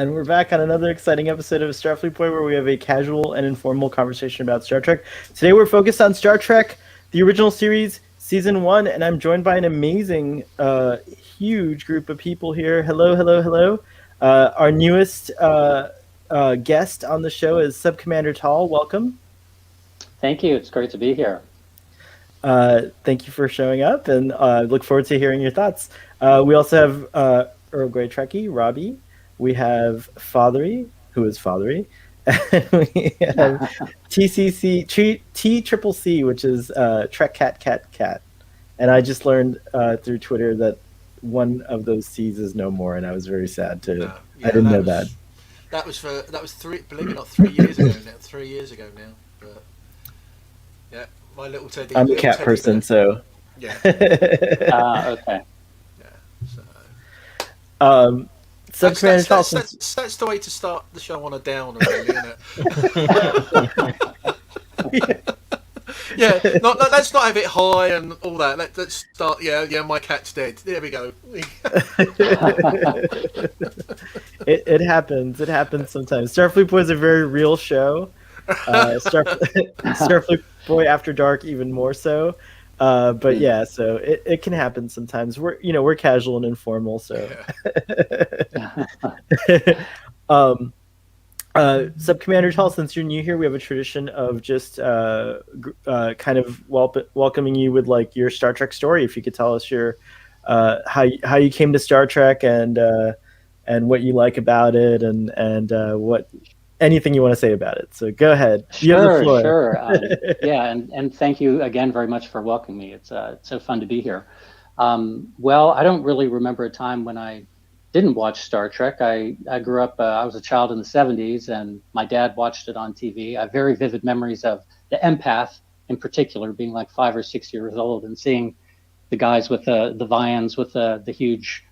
And we're back on another exciting episode of Starfleet Boy, where we have a casual and informal conversation about Star Trek. Today we're focused on Star Trek, the original series, Season 1, and I'm joined by an amazing, huge group of people here. Hello, hello, hello. Our newest guest on the show is Sub Commander Tall. Welcome. Thank you. It's great to be here. Thank you for showing up, and look forward to hearing your thoughts. We also have Earl Grey Trekkie, Robbie. We have Fathery, who is Fathery. We have TCC, TCCC, which is Trek Cat. And I just learned through Twitter that one of those C's is no more, and I was very sad to. Yeah, I didn't know that. That was three. Believe it or not, 3 years ago now. 3 years ago now. But yeah, my little Teddy. I'm a cat person, so. Yeah. Okay. Yeah. So. That's the way to start the show on a downer, really, isn't it? Yeah. Let's not have it high and all that. Let's start. Yeah. My cat's dead. There we go. It happens. It happens sometimes. Starfleet Boy is a very real show. Starfleet Boy After Dark even more so. But yeah, so it can happen sometimes. We're casual and informal, so. Sub Commander Tall, since you're new here, we have a tradition of just kind of welcoming you with like your Star Trek story. If you could tell us your how you came to Star Trek and what you like about it and what. Anything you want to say about it. So go ahead. You have the floor. Sure. Yeah, and thank you again very much for welcoming me. It's so fun to be here. Well, I don't really remember a time when I didn't watch Star Trek. I grew up, I was a child in the 70s, and my dad watched it on TV. I have very vivid memories of the Empath in particular, being like 5 or 6 years old and seeing the guys with the Vians with the huge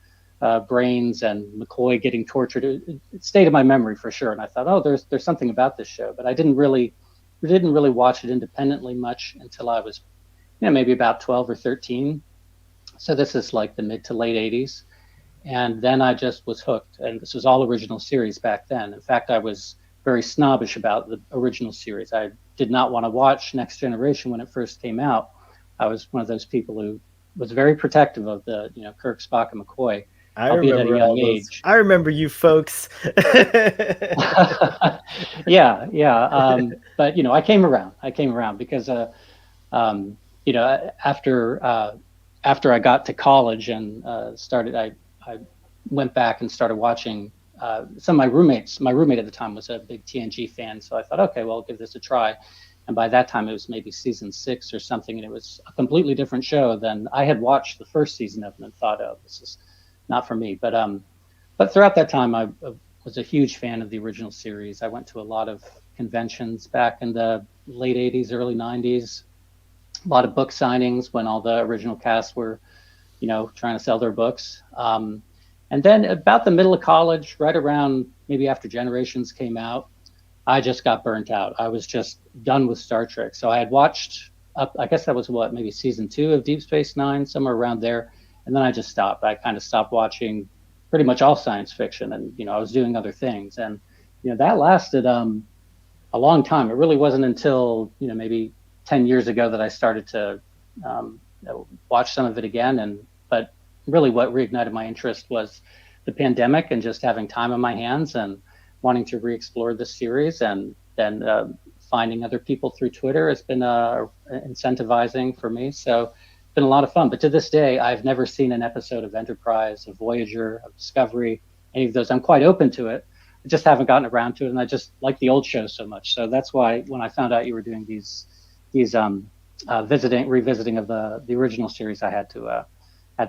brains and McCoy getting tortured. It stayed in my memory for sure. And I thought, oh, there's something about this show, but I didn't really watch it independently much until I was, maybe about 12 or 13. So this is like the mid to late 80s. And then I just was hooked. And this was all original series back then. In fact, I was very snobbish about the original series. I did not want to watch Next Generation when it first came out. I was one of those people who was very protective of the, Kirk, Spock, and McCoy. I remember you folks. Yeah. But I came around because after I got to college and I went back and started watching some of my roommates. My roommate at the time was a big TNG fan, so I thought, okay, well, I'll give this a try. And by that time, it was maybe season 6 or something, and it was a completely different show than I had watched the first season of and thought, oh, this is not for me. But throughout that time, I was a huge fan of the original series. I went to a lot of conventions back in the late 80s, early 90s, a lot of book signings when all the original cast were, trying to sell their books. And then about the middle of college, right around maybe after Generations came out, I just got burnt out. I was just done with Star Trek. So I had watched I guess that was maybe season 2 of Deep Space Nine, somewhere around there. And then I just stopped. I kind of stopped watching pretty much all science fiction, and I was doing other things, and that lasted a long time. It really wasn't until maybe 10 years ago that I started to watch some of it again. But really, what reignited my interest was the pandemic and just having time on my hands and wanting to re-explore this series, and then finding other people through Twitter has been incentivizing for me. So. Been a lot of fun, but to this day, I've never seen an episode of Enterprise, of Voyager, of Discovery, any of those. I'm quite open to it. I just haven't gotten around to it, and I just like the old show so much. So that's why when I found out you were doing these revisiting of the original series, I had to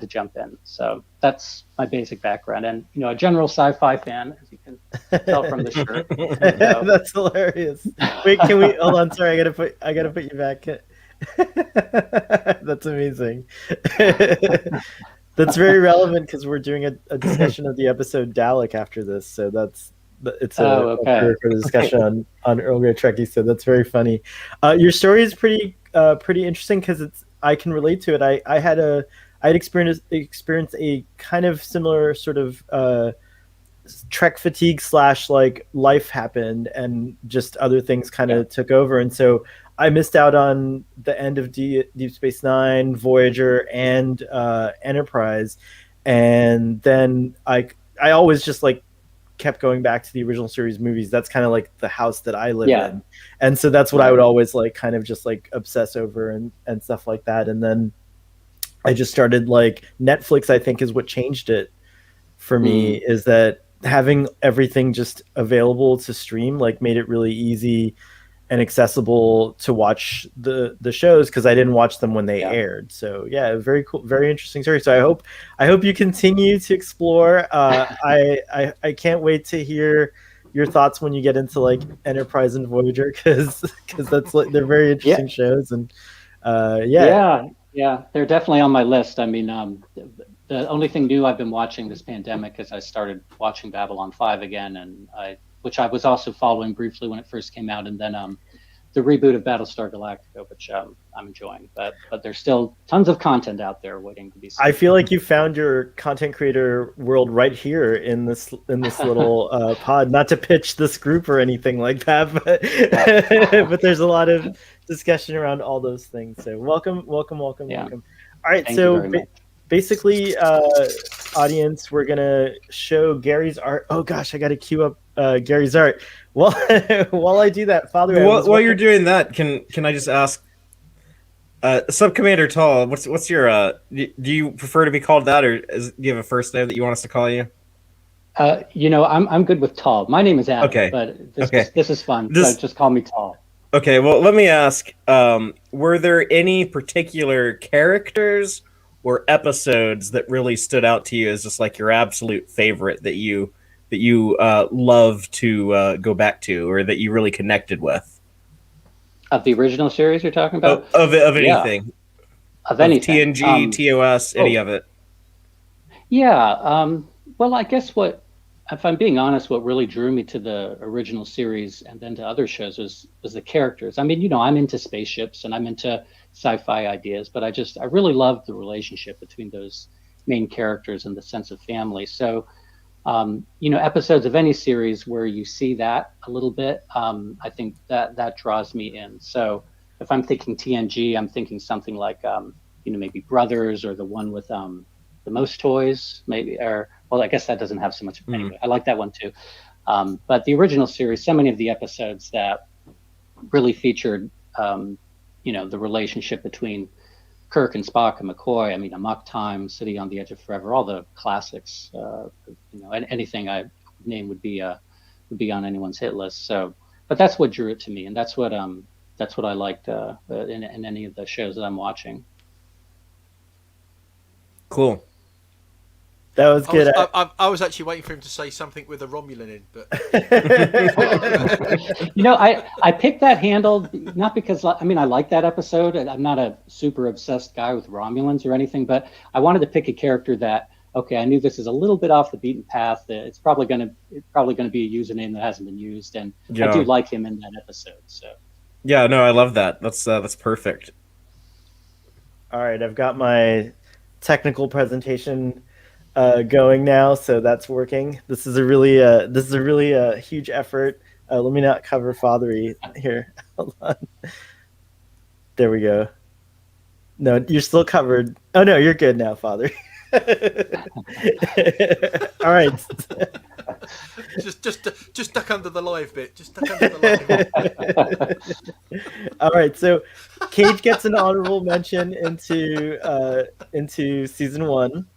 jump in. So that's my basic background, and a general sci-fi fan, as you can tell from the shirt. That's hilarious. Wait, can we hold on? Sorry, I gotta put you back. That's amazing. That's very relevant because we're doing a discussion of the episode Dalek after this, so it's a discussion on Earl Grey Trekkie. So that's very funny. Your story is pretty interesting because I can relate to it. I had experienced a kind of similar sort of Trek fatigue / like life happened, and just other things kind of took over, and so I missed out on the end of Deep Space Nine, Voyager, and Enterprise, and then I always just like kept going back to the original series movies. That's kind of like the house that I live in, and so that's what I would always like kind of just like obsess over and stuff like that. And then I just started like Netflix. I think is what changed it for me, is that having everything just available to stream like made it really easy and accessible to watch the shows, because I didn't watch them when they aired. So yeah, very cool, very interesting story. So I hope you continue to explore. I can't wait to hear your thoughts when you get into like Enterprise and Voyager, because that's like they're very interesting shows. And yeah, they're definitely on my list. I mean, the only thing new I've been watching this pandemic is I started watching Babylon 5 again, and which I was also following briefly when it first came out, and then the reboot of Battlestar Galactica, which I'm enjoying. But there's still tons of content out there waiting to be seen. I feel like you found your content creator world right here in this little pod. Not to pitch this group or anything like that, but there's a lot of discussion around all those things. So welcome. All right, Thank so you very much. basically, audience, we're gonna show Gary's art. Oh gosh, I got to queue up Gary's art. Well, while I do that, Father, while you're doing that, can I just ask, Sub-Commander Tall, what's your do you prefer to be called that, or do you have a first name that you want us to call you? I'm good with Tall. My name is Adam, but this is fun. So just call me Tall. Okay, well, let me ask, were there any particular characters or episodes that really stood out to you as just like your absolute favorite that you love to go back to, or that you really connected with? Of the original series you're talking about? Of anything. Of anything. TNG, TOS, any of it. Yeah. Well, I guess if I'm being honest, what really drew me to the original series and then to other shows was the characters. I mean, I'm into spaceships and I'm into sci-fi ideas, but I really loved the relationship between those main characters and the sense of family. So, episodes of any series where you see that a little bit, I think that draws me in. So if I'm thinking TNG, I'm thinking something like, maybe Brothers, or the one with the most toys, maybe, well, I guess that doesn't have so much. Anyway, I like that one too. But the original series, so many of the episodes that really featured, the relationship between Kirk and Spock and McCoy. I mean, Amok Time, City on the Edge of Forever, all the classics. Anything I name would be on anyone's hit list. So, but that's what drew it to me, and that's what I liked in any of the shows that I'm watching. Cool. That was good. I was actually waiting for him to say something with a Romulan in, but I picked that handle not because I like that episode. I'm not a super obsessed guy with Romulans or anything, but I wanted to pick a character that I knew this is a little bit off the beaten path. It's probably going to be a username that hasn't been used, and I do like him in that episode. So yeah, no, I love that. That's perfect. All right, I've got my technical presentation going now, so that's working. This is a really huge effort. Let me not cover Fathery here. Hold on. There we go. No, you're still covered. Oh no, you're good now, Father. All right. just duck under the live bit. Just duck under the live. All right. So, Cage gets an honorable mention into season 1.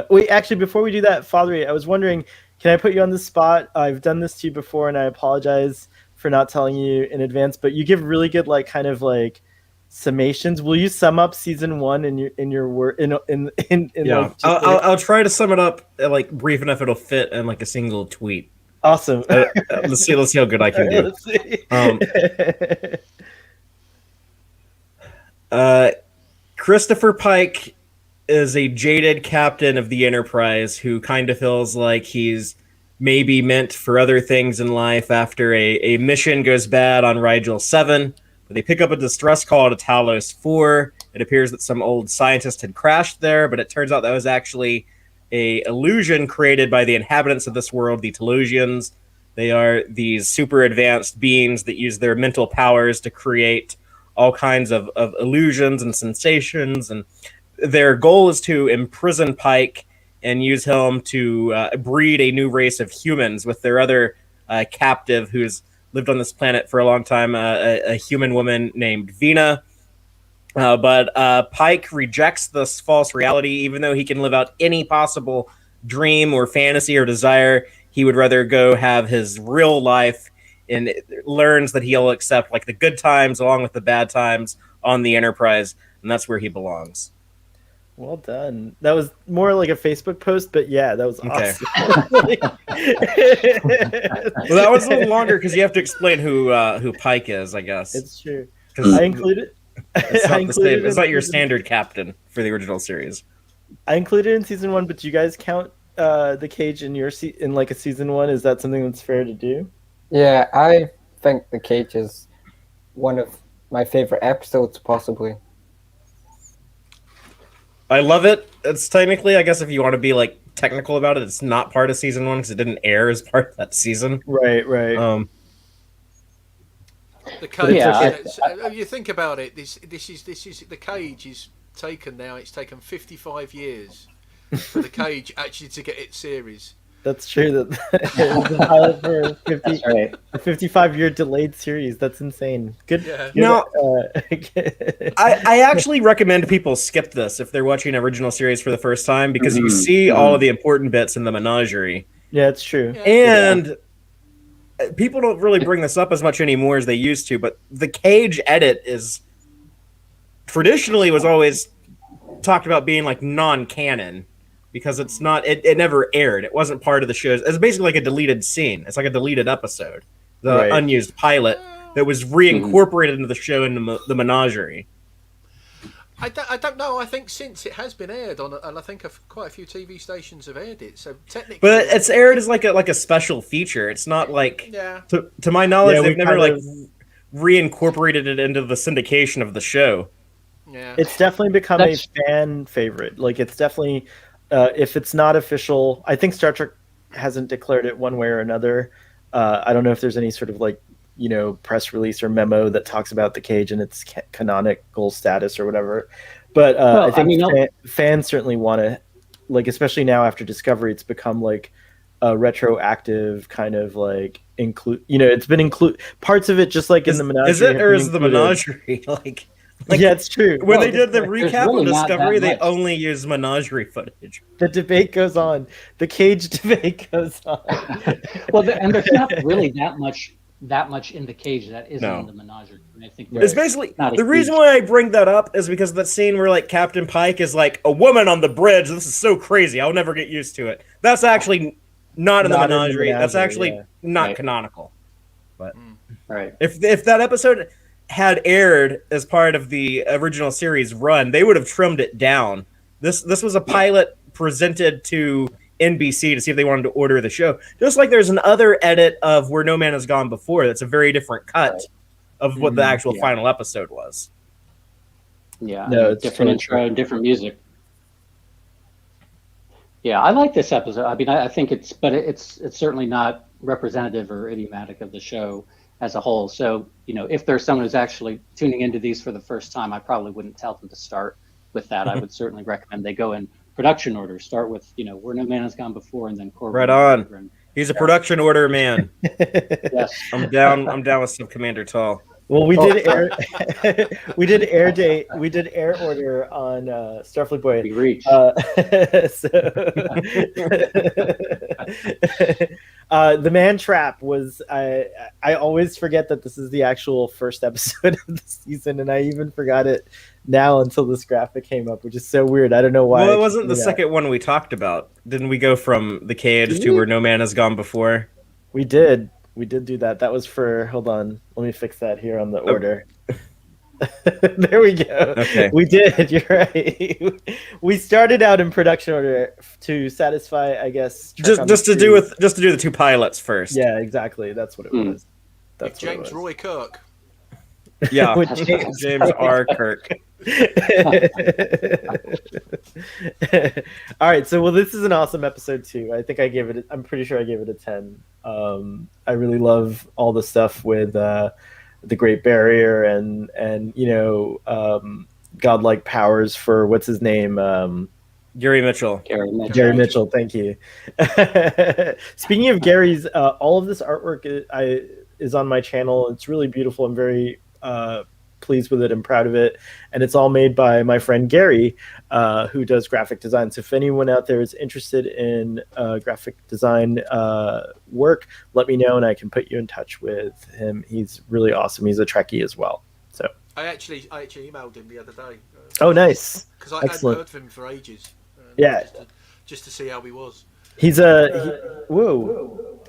Wait, actually, before we do that, Fathery, I was wondering, can I put you on the spot? I've done this to you before, and I apologize for not telling you in advance. But you give really good, summations. Will you sum up season 1 in your word? Yeah, I'll try to sum it up brief enough it'll fit in a single tweet. Awesome. Let's see how good I can do. Christopher Pike is a jaded captain of the Enterprise who kind of feels like he's maybe meant for other things in life after a mission goes bad on Rigel 7. They pick up a distress call to Talos 4. It appears that some old scientist had crashed there, but it turns out that was actually a illusion created by the inhabitants of this world, the Telosians. They are these super advanced beings that use their mental powers to create all kinds of illusions and sensations, and their goal is to imprison Pike and use him to breed a new race of humans with their other captive who's lived on this planet for a long time, a human woman named Vina. But Pike rejects this false reality, even though he can live out any possible dream or fantasy or desire. He would rather go have his real life, and learns that he'll accept like the good times along with the bad times on the Enterprise, and that's where he belongs. Well done. That was more like a Facebook post, but yeah, that was awesome. Well, that was a little longer because you have to explain who Pike is, I guess. It's true. I included. It's not your standard captain for the original series. I included it in season 1, but do you guys count the cage in your in like a season 1? Is that something that's fair to do? Yeah, I think the cage is one of my favorite episodes, possibly. I love it. It's technically, I guess, if you want to be like technical about it, it's not part of season 1 because it didn't air as part of that season. Right. The cage. Yeah, you think about it. This is the cage is taken now. It's taken 55 years for the cage actually to get its series. That's true. That it was a pilot for a 55-year delayed series. That's insane. Good. Yeah. Now, I actually recommend people skip this if they're watching an original series for the first time because you see all of the important bits in the Menagerie. Yeah, it's true. And people don't really bring this up as much anymore as they used to, but the cage edit is traditionally was always talked about being like non-canon because it's not, it never aired. It wasn't part of the shows. It's basically like a deleted scene. It's like a deleted episode, the unused pilot that was reincorporated into the show in the Menagerie. I don't know. I think since it has been aired on, and I think quite a few TV stations have aired it. So technically, but it's aired as like a special feature. It's not like to my knowledge, they've never like reincorporated it into the syndication of the show. Yeah, it's definitely become a fan favorite. Like it's definitely, if it's not official, I think Star Trek hasn't declared it one way or another. I don't know if there's any sort of like, press release or memo that talks about the cage and its canonical status or whatever. But I think fans certainly want to, like, especially now after Discovery, it's become like a retroactive kind of like it's been parts of it just like in the Menagerie. Is it, or is the Menagerie like yeah, it's true. When they did the recap of Discovery, they only used Menagerie footage. The debate goes on. The cage debate goes on. Well, and there's not really that much in the cage that isn't in the Menagerie. I think it's basically the reason why I bring that up is because of that scene where like Captain Pike is like a woman on the bridge. This is so crazy. I'll never get used to it. That's actually not in the Menagerie. That's actually not canonical. But if that episode had aired as part of the original series run, they would have trimmed it down. This was a pilot presented to NBC to see if they wanted to order the show. Just like there's another edit of Where No Man Has Gone Before that's a very different cut of what the actual final episode was. Yeah, no, it's different intro, different music. Yeah, I like this episode. I mean, I think it's certainly not representative or idiomatic of the show as a whole. So, if there's someone who's actually tuning into these for the first time, I probably wouldn't tell them to start with that. I would certainly recommend they go in production order. Start with, Where No Man Has Gone Before, and then Corbin. Right on. He's a production order man. Yes. I'm down with Sub Commander Tall. Well, we did air order on Starfleet Boy. We reached. The Man Trap was I always forget that this is the actual first episode of the season, and I even forgot it now until this graphic came up, which is so weird. I don't know why. Well, it wasn't the second one we talked about. Didn't we go from the cage to Where No Man Has Gone Before? We did do that. That was for, hold on, let me fix that here on the order. There we go. Okay. We did. You're right. We started out in production order to satisfy, I guess, just to do the two pilots first. Yeah, exactly. That's what it was. That's James Roy Kirk. Yeah, James R. Kirk. All right, so this is an awesome episode too. I think I'm pretty sure I gave it a 10. I really love all the stuff with the Great Barrier and godlike powers for what's his name. Gary Mitchell. Gary Mitchell, thank you. Speaking of Gary's, all of this artwork is on my channel. It's really beautiful. I'm very pleased with it and proud of it. And it's all made by my friend Gary, who does graphic design. So if anyone out there is interested in graphic design work, let me know and I can put you in touch with him. He's really awesome. He's a Trekkie as well. So I actually emailed him the other day. Oh, nice. Because I hadn't heard from him for ages. Yeah. Just to see how he was. Whoa.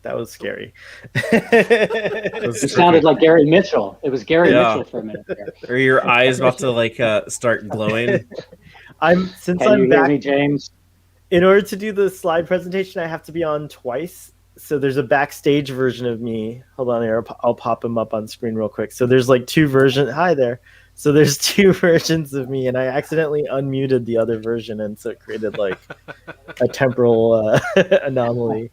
That was scary. It sounded like Gary Mitchell. It was Gary Mitchell for a minute there. Are your eyes about to start glowing? I'm Can you back, hear me, James? In order to do the slide presentation, I have to be on twice. So there's a backstage version of me. Hold on here. I'll pop him up on screen real quick. So there's like two versions. Hi there. So there's two versions of me, and I accidentally unmuted the other version, and so it created like a temporal anomaly.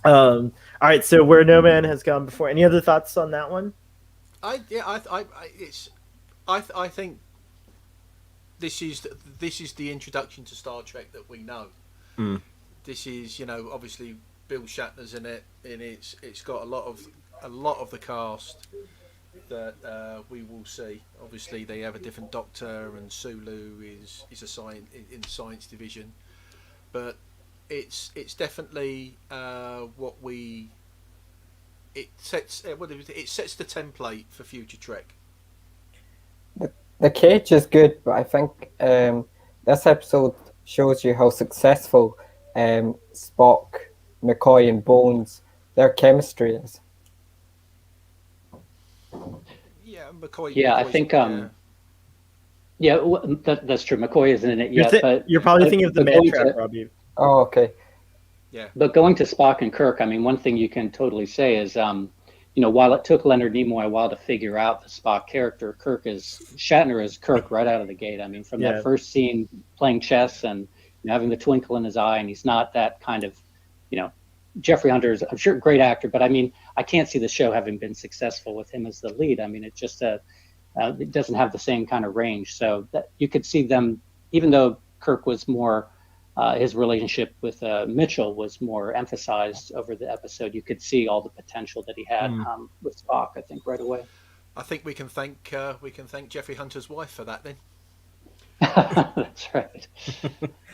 All right, so where no man has gone before. Any other thoughts on that one? I think this is the introduction to Star Trek that we know. This is, obviously Bill Shatner's in it, and it's got a lot of the cast that we will see. Obviously, they have a different Doctor, and Sulu is a in the science division, but it's definitely it sets the template for future Trek. The cage is good, but I think this episode shows you how successful Spock, McCoy, and Bones, their chemistry is. Yeah, McCoy. Yeah, I think. That's true. McCoy isn't in it yet, but you're probably thinking of the man trap, Robbie. Oh, okay. Yeah. But going to Spock and Kirk, I mean, one thing you can totally say is, while it took Leonard Nimoy a while to figure out the Spock character, Shatner is Kirk right out of the gate. I mean, from that first scene playing chess and having the twinkle in his eye, and he's not that kind of, Jeffrey Hunter's, I'm sure, great actor, but I mean, I can't see the show having been successful with him as the lead. I mean, it just it doesn't have the same kind of range. So that you could see them, even though Kirk was more, his relationship with Mitchell was more emphasized over the episode, you could see all the potential that he had with Spock, I think, right away. I think we can thank Jeffrey Hunter's wife for that then. That's right.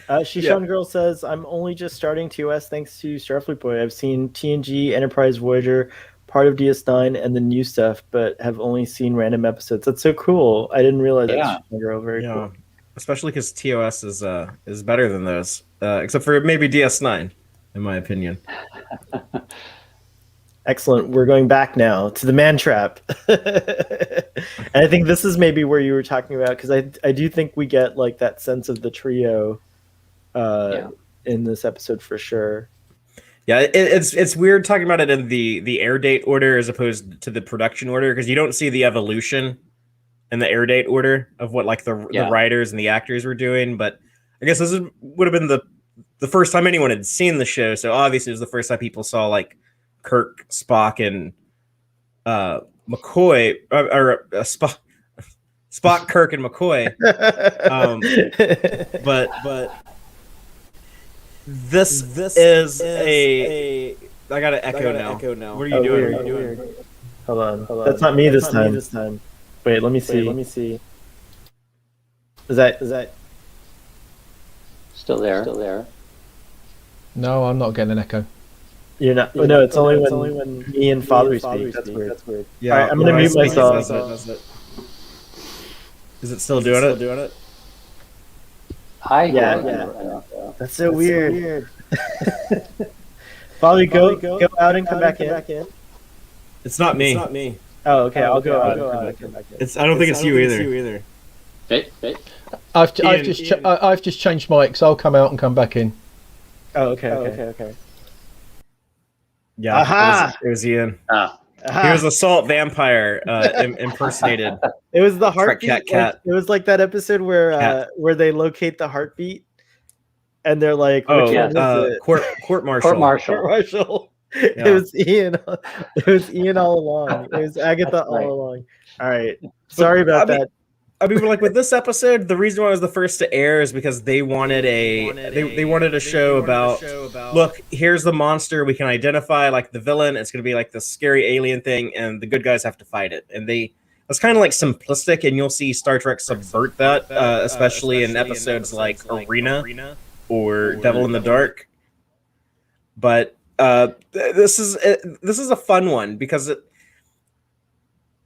Shishan Girl says, I'm only just starting TOS thanks to Starfleet Boy. I've seen TNG, Enterprise, Voyager, part of DS9, and the new stuff, but have only seen random episodes. That's so cool. I didn't realize that. Shishan Girl, very cool. Especially because TOS is better than those, except for maybe DS9, in my opinion. Excellent. We're going back now to the man trap. And I think this is maybe where you were talking about, because I do think we get like that sense of the trio in this episode for sure. Yeah, it's weird talking about it in the air date order as opposed to the production order, because you don't see the evolution in the air date order of what like the writers and the actors were doing. But I guess this would have been the first time anyone had seen the show, so obviously it was the first time people saw like Kirk, Spock, and McCoy, or Spock, Kirk, and McCoy. But this is a. I got to echo now. What are you doing? Hold on. That's not me this time. Wait, let me see. Is that still there? No, I'm not getting an echo. You're not. No, it's only when me and Father speak. That's weird. Yeah, all right, I'm gonna mute myself. Is it still doing it? Yeah. That's so weird. Father, go out and come back in. It's not me. Oh, okay. I'll go out and come back in. I don't think it's you either. Hey. I've just changed mics. I'll come out and come back in. Oh, okay. Yeah, it was Ian. He was a salt vampire impersonated. It was the Trek heartbeat. cat. It was like that episode where Cat. where they locate the heartbeat, and they're like, "Which yeah. one is it?" Court martial. Court martial. Court martial. Yeah. It was Ian. It was Ian all along. It was Agatha That's all right. along. All right. Sorry about that. I mean, like with this episode, the reason why it was the first to air is because they wanted they wanted a show about look, here's the monster we can identify, like the villain. It's going to be like this scary alien thing, and the good guys have to fight it. And it's kind of like simplistic, and you'll see Star Trek subvert that, especially in episodes like Arena or Devil in the Dark. But this is a fun one because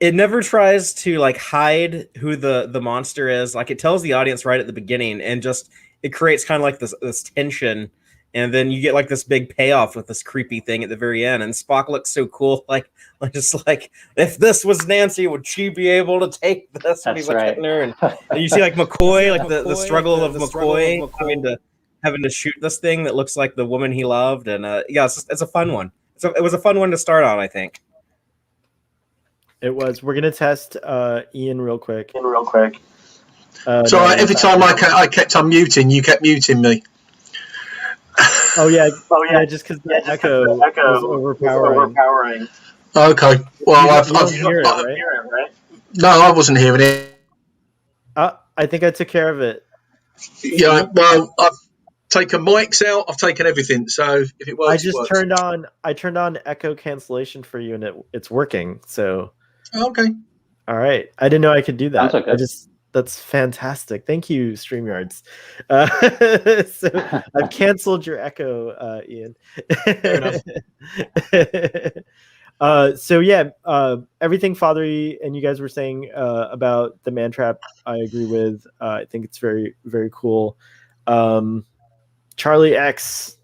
it never tries to like hide who the monster is. Like it tells the audience right at the beginning, and just it creates kind of like this tension, and then you get like this big payoff with this creepy thing at the very end. And Spock looks so cool, like just like if this was Nancy, would she be able to take this? And he's like hitting her, and you see like McCoy, like the struggle of McCoy having to shoot this thing that looks like the woman he loved, and yeah, it's a fun one. It was a fun one to start on, I think. It was. We're gonna test Ian real quick. So every time I kept unmuting, you kept muting me. Oh yeah, just because the echo was overpowering. Okay. Well, You don't hear it, right? No, I wasn't hearing it. I think I took care of it. Yeah. Well, I've taken mics out. I've taken everything. So if it works, I just it works. turned on echo cancellation for you, and it's working. So. Okay. All right. I didn't know I could do that. Sounds okay. That's fantastic. Thank you, StreamYards. So I've canceled your echo, Ian. Fair enough. So yeah, everything Fathery and you guys were saying about the man trap, I agree with. I think it's very, very cool. Charlie X.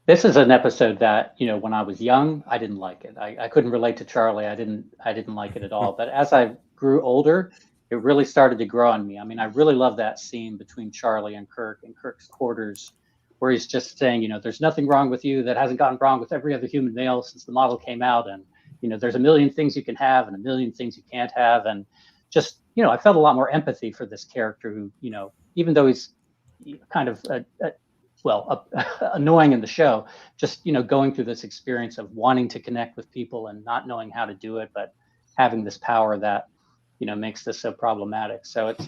This is an episode that, when I was young, I didn't like it. I couldn't relate to Charlie. I didn't like it at all. But as I grew older, it really started to grow on me. I mean, I really love that scene between Charlie and Kirk in Kirk's quarters, where he's just saying, there's nothing wrong with you that hasn't gotten wrong with every other human male since the model came out. And, there's a million things you can have and a million things you can't have. And just, I felt a lot more empathy for this character who, even though he's kind of annoying in the show, just going through this experience of wanting to connect with people and not knowing how to do it, but having this power that makes this so problematic. So it's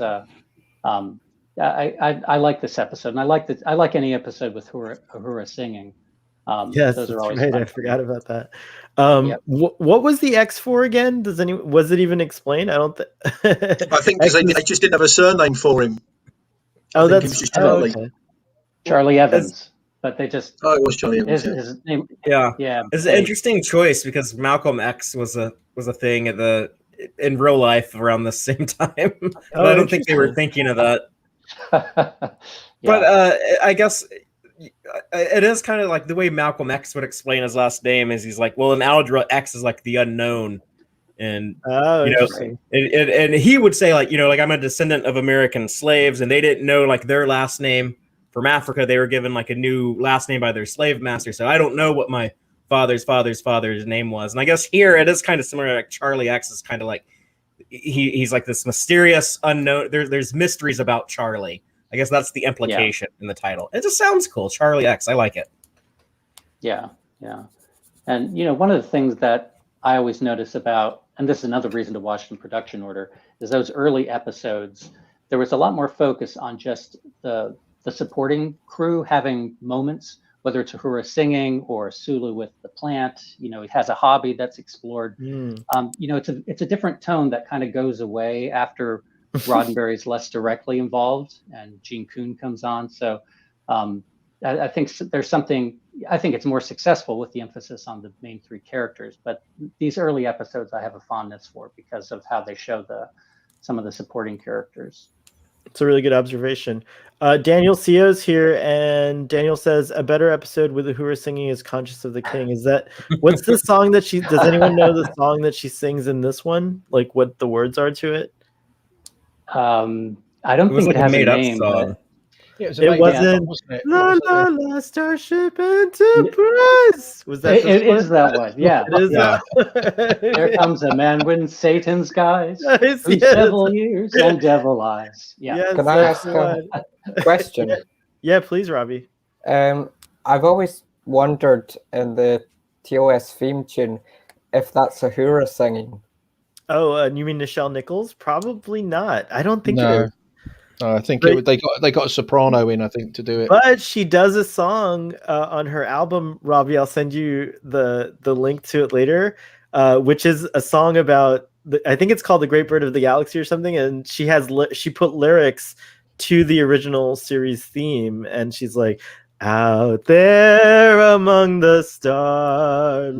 I like this episode, and I like any episode with Uhura singing. Yes, those are that's always right. fun. I forgot about that. Yep. What was the X for again? Was it even explained? I don't think. I think because they just didn't have a surname for him. Oh, I think it that's was just Charlie. okay. Charlie Evans, but they just Oh, it was Charlie Evans. his name. Yeah. Yeah, It's an interesting choice because Malcolm X was a thing in real life around the same time. But I don't think they were thinking of that. But I guess it is kind of like the way Malcolm X would explain his last name is he's like, well, in algebra, X is like the unknown. And interesting. And he would say like, like I'm a descendant of American slaves, and they didn't know like their last name from Africa. They were given like a new last name by their slave master. So I don't know what my father's name was. And I guess here it is kind of similar. Like Charlie X is kind of like he's like this mysterious unknown. There's mysteries about Charlie. I guess that's the implication in the title. It just sounds cool. Charlie X. I like it. Yeah. And one of the things that I always notice about, and this is another reason to watch in production order, is those early episodes. There was a lot more focus on just the supporting crew having moments, whether it's Uhura singing or Sulu with the plant. He has a hobby that's explored. It's a different tone that kind of goes away after Roddenberry's less directly involved and Gene Kuhn comes on. So I think there's something. I think it's more successful with the emphasis on the main three characters. But these early episodes I have a fondness for because of how they show some of the supporting characters. It's a really good observation. Daniel Seo's here, and Daniel says a better episode with Uhura singing is "Conscious of the King." Is that what's the song that she? Does anyone know the song that she sings in this one? Like what the words are to it? I don't think it has a name. But it was It amazing, wasn't wasn't it? It La was La La Starship Enterprise. Was that It is that one. Yeah. It is Yeah. There that. comes a man with Satan's guise, Yes, whose yes. devil ears and devil eyes. Yeah. Yes, Can I that's ask the one. a question? Yeah, please, Robbie. I've always wondered in the TOS theme tune if that's Ahura singing. Oh, you mean Nichelle Nichols? Probably not. I don't think it No. is. I think But- they got a soprano in, I think, to do it. But she does a song on her album, Robbie. I'll send you the link to it later, which is a song about I think it's called "The Great Bird of the Galaxy" or something. And she has she put lyrics to the original series theme, and she's like, "Out there among the starlight,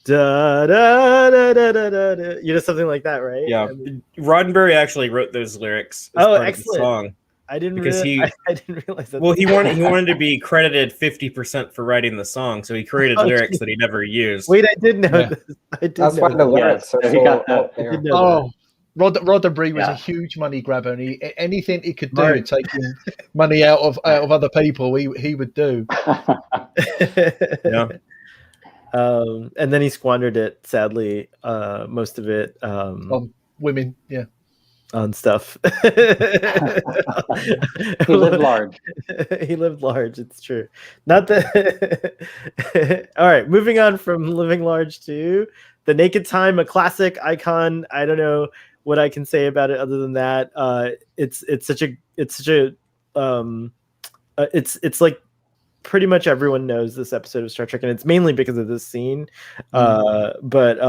da da da da da da," something like that, right? Yeah. I mean, Roddenberry actually wrote those lyrics as Oh, part excellent. of the song. I didn't Because really, I didn't realize that. Well, he wanted to be credited 50% for writing the song, so he created Oh, lyrics geez. that he never used. Wait, I did know Yeah. this. I did That's know why that. the lyrics are so he so got that. out I there. did know Oh, Roddenberry was Yeah. a huge money grabber, and anything he could do, Right. taking money out of other people, he would do. that. Yeah. And then he squandered it, sadly, most of it On women, yeah. on stuff. He lived large. He lived large. It's true. Not that. All right, moving on from living large to The Naked Time, a classic icon. I don't know what I can say about it other than that. It's like pretty much everyone knows this episode of Star Trek, and it's mainly because of this scene. But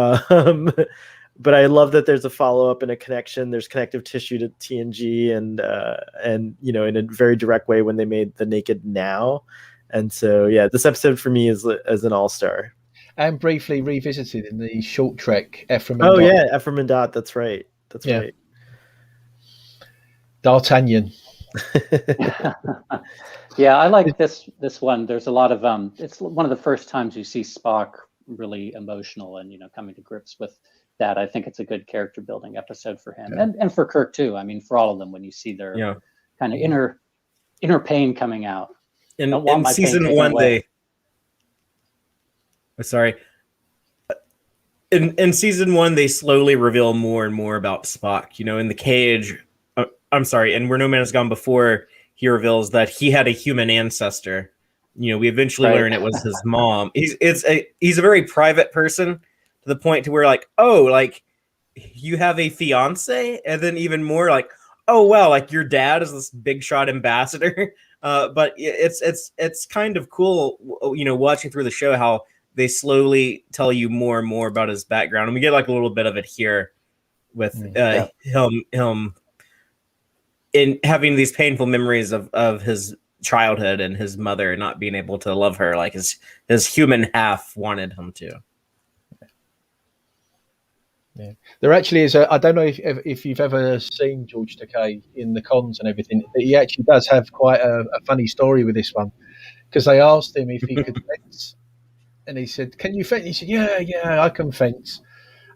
I love that there's a follow up and a connection. There's connective tissue to TNG, and in a very direct way when they made The Naked Now. And so yeah, this episode for me is as an all-star. And briefly revisited in the short trek Ephraim. Oh and Dot. yeah, Ephraim and Dot. That's right. That's Yeah. right. D'Artagnan. Yeah, I like this one. There's a lot of it's one of the first times you see Spock really emotional and coming to grips with that. I think it's a good character building episode for him, and for Kirk too. I mean, for all of them, when you see their kind of inner pain coming out. In my pain season taken one, away. In season one, they slowly reveal more and more about Spock. In the cage. And Where No Man Has Gone Before, he reveals that he had a human ancestor. We eventually learn it was his mom. He's a very private person to the point to where you have a fiance, and then even more oh wow, your dad is this big shot ambassador. But it's kind of cool, watching through the show how they slowly tell you more and more about his background, and we get a little bit of it here with him in having these painful memories of his childhood and his mother not being able to love her like his human half wanted him to. Yeah, there actually is I don't know if you've ever seen George Takei in the cons and everything, but he actually does have quite a funny story with this one, because they asked him if he could fence, and he said, "Can you fence?" He said, "Yeah, I can fence."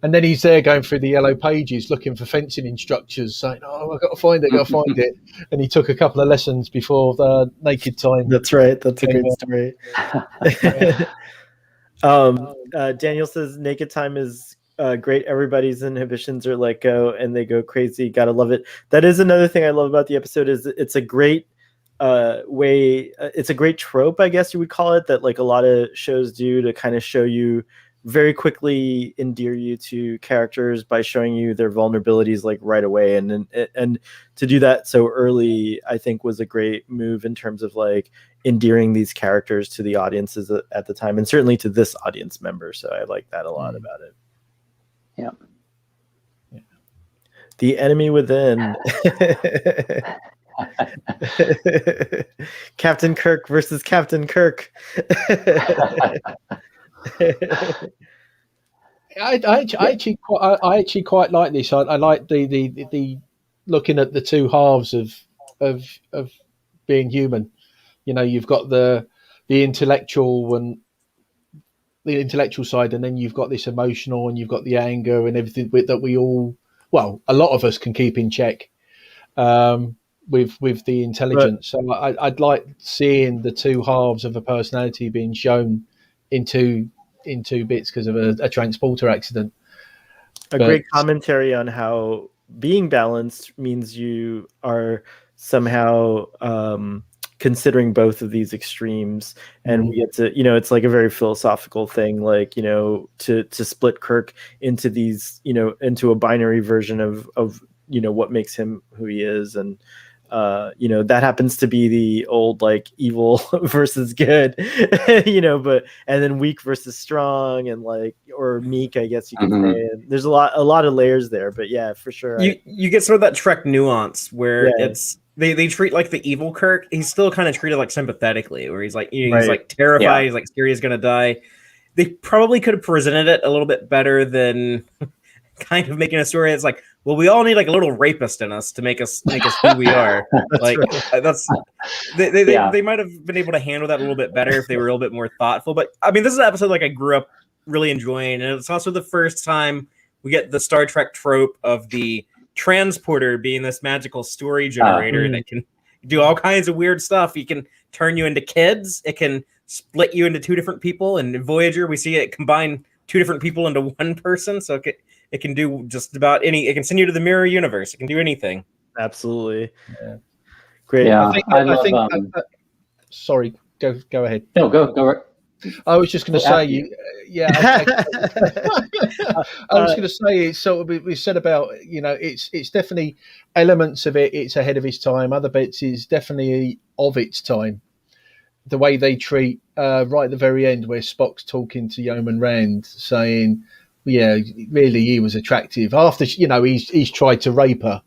And then he's there going through the yellow pages looking for fencing instructors, saying, "Oh, I've got to find it." And he took a couple of lessons before the Naked Time. That's right. That's a great story. Daniel says Naked Time is great. Everybody's inhibitions are let go and they go crazy. Gotta love it. That is another thing I love about the episode is it's a great it's a great trope, I guess you would call it, that a lot of shows do to kind of show you very quickly, endear you to characters by showing you their vulnerabilities right away, and to do that so early, I think was a great move in terms of endearing these characters to the audiences at the time, and certainly to this audience member. So I like that a lot about it. Yeah. The Enemy Within. Captain Kirk versus Captain Kirk. I actually quite like this. I like the looking at the two halves of being human. You've got the intellectual and the intellectual side, and then you've got this emotional, and you've got the anger and everything that we all, well, a lot of us can keep in check. with the intelligence. So I'd like seeing the two halves of a personality being shown in two bits because of a transporter accident. Great commentary on how being balanced means you are somehow considering both of these extremes, and we get to, it's like a very philosophical thing, like, to split Kirk into these, into a binary version of what makes him who he is. And that happens to be the old, like, evil versus good, but and then weak versus strong, and like, or meek, I guess you could say. And there's a lot of layers there, but yeah, for sure. You get sort of that Trek nuance where it's they treat like the evil Kirk. He's still kind of treated like sympathetically, where he's like, he's like terrified. He's like scared he's gonna die. They probably could have presented it a little bit better than kind of making a story that's like, well, we all need like a little rapist in us to make us who we are. They might have been able to handle that a little bit better if they were a little bit more thoughtful. But I mean, this is an episode like I grew up really enjoying, and it's also the first time we get the Star Trek trope of the transporter being this magical story generator that can do all kinds of weird stuff. It can turn you into kids. It can split you into two different people. And in Voyager, we see it combine two different people into one person. So it can do just about it can send you to the mirror universe. It can do anything. Absolutely. Yeah. Great. Yeah, I think sorry, go ahead. No, go. I was just going to say, I was going to say, it's sort of, we said about, it's definitely elements of it. It's ahead of its time. Other bits is definitely of its time. The way they treat right at the very end, where Spock's talking to Yeoman Rand, saying, "Yeah, really, he was attractive." After he's tried to rape her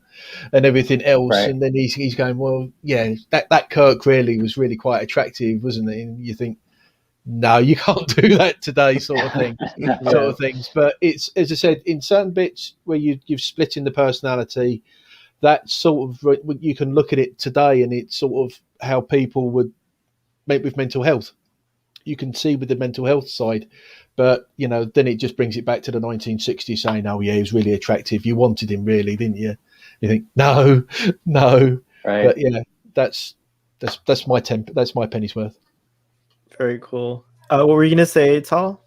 and everything else, and then he's going, "Well, yeah, that Kirk really was really quite attractive, wasn't he?" And you think, no, you can't do that today, sort of thing, sort of things. But it's, as I said, in certain bits where you've split in the personality, that sort of, you can look at it today, and it's sort of how people would make with mental health. You can see with the mental health side, but then it just brings it back to the 1960s, saying, "Oh yeah, he was really attractive. You wanted him, really, didn't you?" You think, no, right. But yeah, that's my penny's worth. Very cool. What were you going to say, Tal?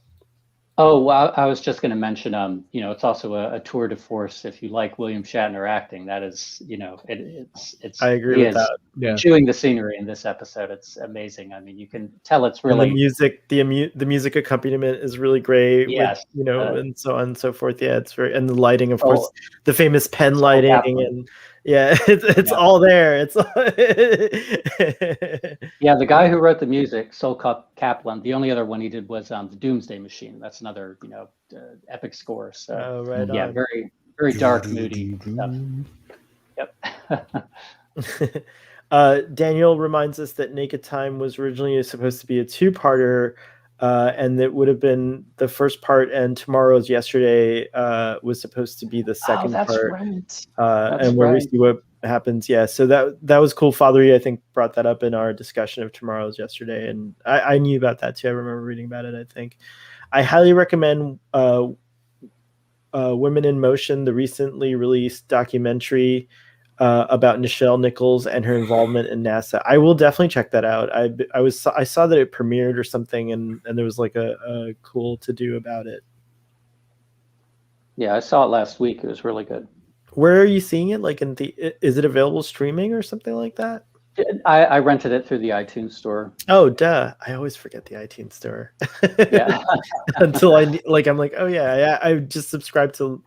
Oh, well, I was just going to mention, it's also a tour de force. If you like William Shatner acting, that is, it's. I agree with that. Yeah. Chewing the scenery in this episode, it's amazing. I mean, you can tell it's really and the music accompaniment is really great. Yes, with, and so on and so forth. Yeah, it's very, and the lighting, of course, the famous pen lighting, and it's all there. It's the guy who wrote the music, Sol Kaplan. The only other one he did was the Doomsday Machine. That's another epic score. So very very dark, moody stuff. Yep. Daniel reminds us that Naked Time was originally supposed to be a two-parter, and it would have been the first part, and Tomorrow's Yesterday was supposed to be the second part. Right. And where we see what happens. Yeah, so that was cool. Father, I think, brought that up in our discussion of Tomorrow's Yesterday, and I knew about that too. I remember reading about it. I think I highly recommend Women in Motion, the recently released documentary about Nichelle Nichols and her involvement in NASA. I will definitely check that out. I saw that it premiered or something, and there was like a cool to do about it. Yeah, I saw it last week. It was really good. Where are you seeing it? Like is it available streaming or something like that? I rented it through the iTunes store. Oh, duh! I always forget the iTunes store. Yeah. Until I'm like, oh yeah, I just subscribed to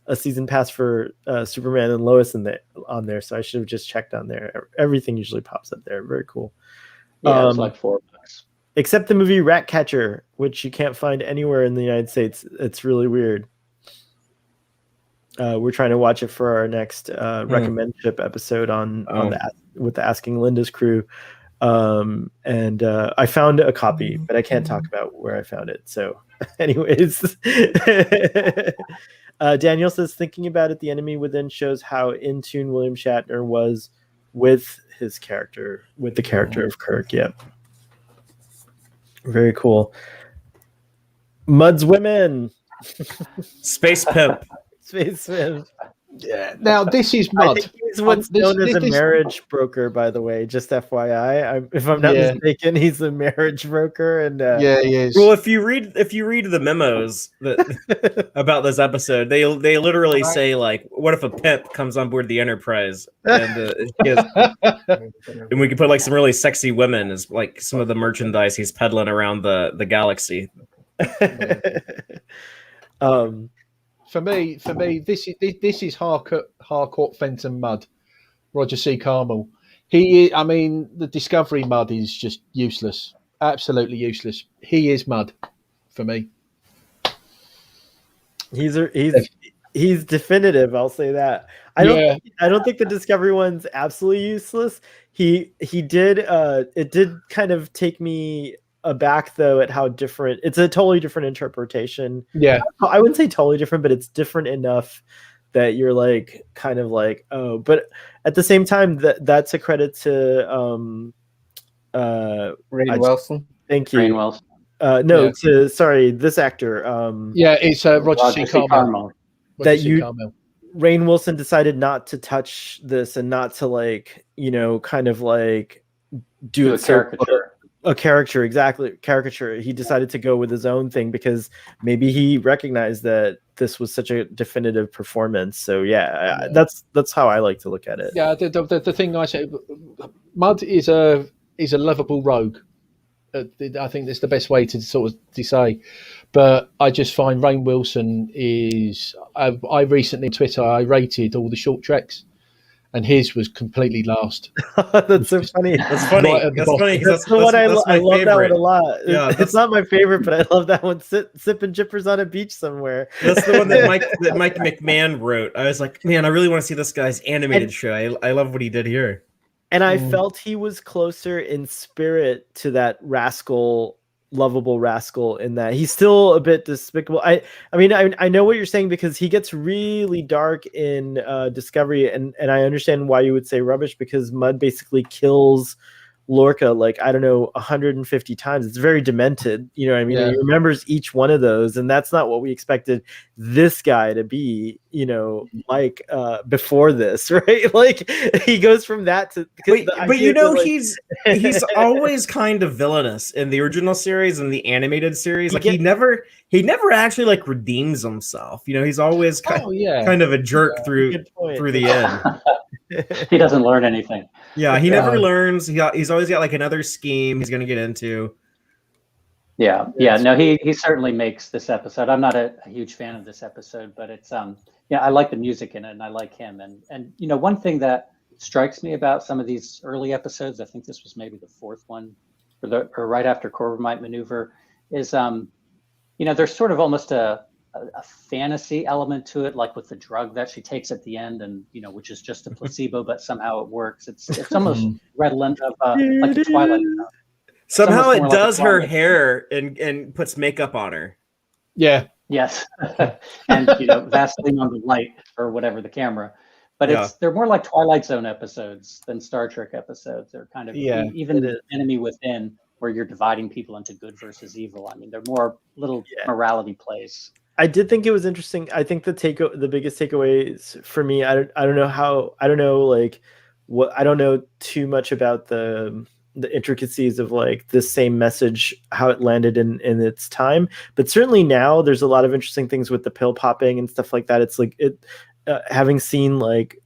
a season pass for Superman and Lois on there, so I should have just checked on there. Everything usually pops up there. Very cool. Yeah, it was like $4. Except the movie Ratcatcher, which you can't find anywhere in the United States. It's really weird. We're trying to watch it for our next recommend ship episode with the Asking Linda's crew. And I found a copy, but I can't talk about where I found it. So anyways, Daniel says, thinking about it, the enemy within shows how in tune William Shatner was with his character, with the character of Kirk. Yep. Very cool. MUOD'S women. Space pimp. Space pimp. Yeah. Now this is I mud. think he's what's known as a marriage broker, by the way. Just FYI, if I'm not mistaken, he's a marriage broker. And yeah, he is. Well, if you read the memos that about this episode, they literally say like, what if a pimp comes on board the Enterprise and and we could put like some really sexy women as like some of the merchandise he's peddling around the galaxy. For me, this is Harcourt Fenton Mud, Roger C. Carmel. I mean, the Discovery Mud is just useless, absolutely useless. He is Mud for me. He's definitive. I'll say that. I don't think the Discovery one's absolutely useless. He did. It did kind of take me aback though at how different. It's a totally different interpretation. Yeah, I wouldn't say totally different, but it's different enough that you're like kind of like, oh. But at the same time, that's a credit to Rainn Wilson. Thank you. Rainn Wilson. This actor. it's Roger C. Carmel. Rainn Wilson decided not to touch this and not to like, kind of like do a caricature. A caricature. He decided to go with his own thing because maybe he recognized that this was such a definitive performance. So that's how I like to look at it. Yeah, the thing I say, Mud is a lovable rogue. I think that's the best way to say. But I just find Rainn Wilson is. I recently on Twitter I rated all the short treks, and his was completely last. That's so funny. That's funny. That's the one I love favorite. that one a lot. Yeah, it's not my favorite, but I love that one. Sipping jippers on a beach somewhere. That's the one that Mike McMahon wrote. I was like, man, I really want to see this guy's animated show. I love what he did here. And I felt he was closer in spirit to that lovable rascal in that he's still a bit despicable. I mean, I know what you're saying because he gets really dark in Discovery, and I understand why you would say rubbish because Mud basically kills Lorca like, I don't know, 150 times. It's very demented, you know what I mean? Yeah. He remembers each one of those, and that's not what we expected this guy to be, like before this, right? Like he goes from that to he's always kind of villainous in the original series and the animated series. Like he never actually like redeems himself. He's always kind of a jerk through the end. He doesn't learn anything. Yeah, he never learns. He's always got like another scheme he's going to get into. Yeah. No, he certainly makes this episode. I'm not a huge fan of this episode, but it's I like the music in it and I like him. And one thing that strikes me about some of these early episodes, I think this was maybe the fourth one, or right after Corbomite Maneuver, is there's sort of almost a fantasy element to it, like with the drug that she takes at the end, and which is just a placebo, but somehow it works. It's almost redolent of like the Twilight Zone. Somehow it does her hair and puts makeup on her. Yeah. Yes. And Vaseline on the light or whatever the camera. But they're more like Twilight Zone episodes than Star Trek episodes. They're kind of even the Enemy Within, where you're dividing people into good versus evil. I mean, they're more little morality plays. I did think it was interesting. I think the biggest takeaways for me, I don't know too much about the intricacies of like this same message, how it landed in its time, but certainly now there's a lot of interesting things with the pill popping and stuff like that. It's like having seen like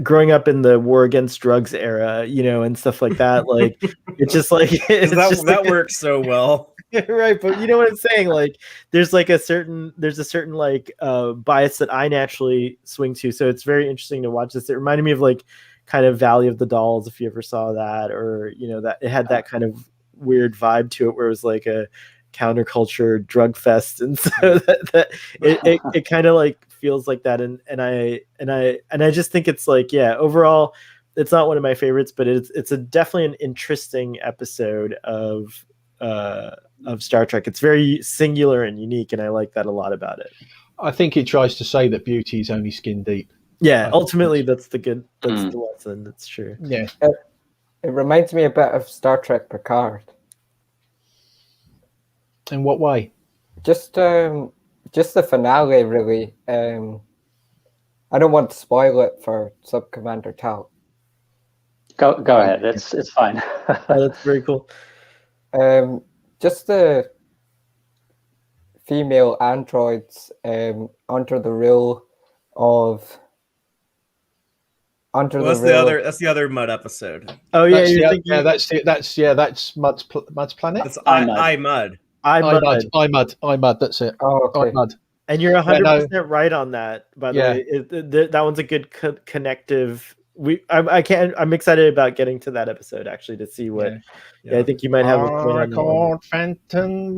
growing up in the war against drugs era, and stuff like that, like it's just like that works so well. Right, but you know what I'm saying, like there's a certain like bias that I naturally swing to, so it's very interesting to watch this. It reminded me of like kind of Valley of the Dolls, if you ever saw that, or that it had that kind of weird vibe to it where it was like a counterculture drug fest, and so that it kind of like feels like that, and I just think it's like, overall it's not one of my favorites, but it's definitely an interesting episode of Star Trek. It's very singular and unique, and I like that a lot about it. I think it tries to say that beauty is only skin deep. Yeah, ultimately that's the lesson. That's true. Yeah. It reminds me a bit of Star Trek Picard. In what way? Just just the finale, really. I don't want to spoil it for Sub Commander Tal. Go ahead. It's fine. Oh, that's very cool. Just the female androids under the rule of That's the other Mud episode. Oh yeah, that's Mud's planet. That's iMud. iMud. That's it. Oh, okay. iMud. And you're 100% right on that. By the way, that one's a good connective. I'm excited about getting to that episode actually to see what. Yeah, I think you might have a point on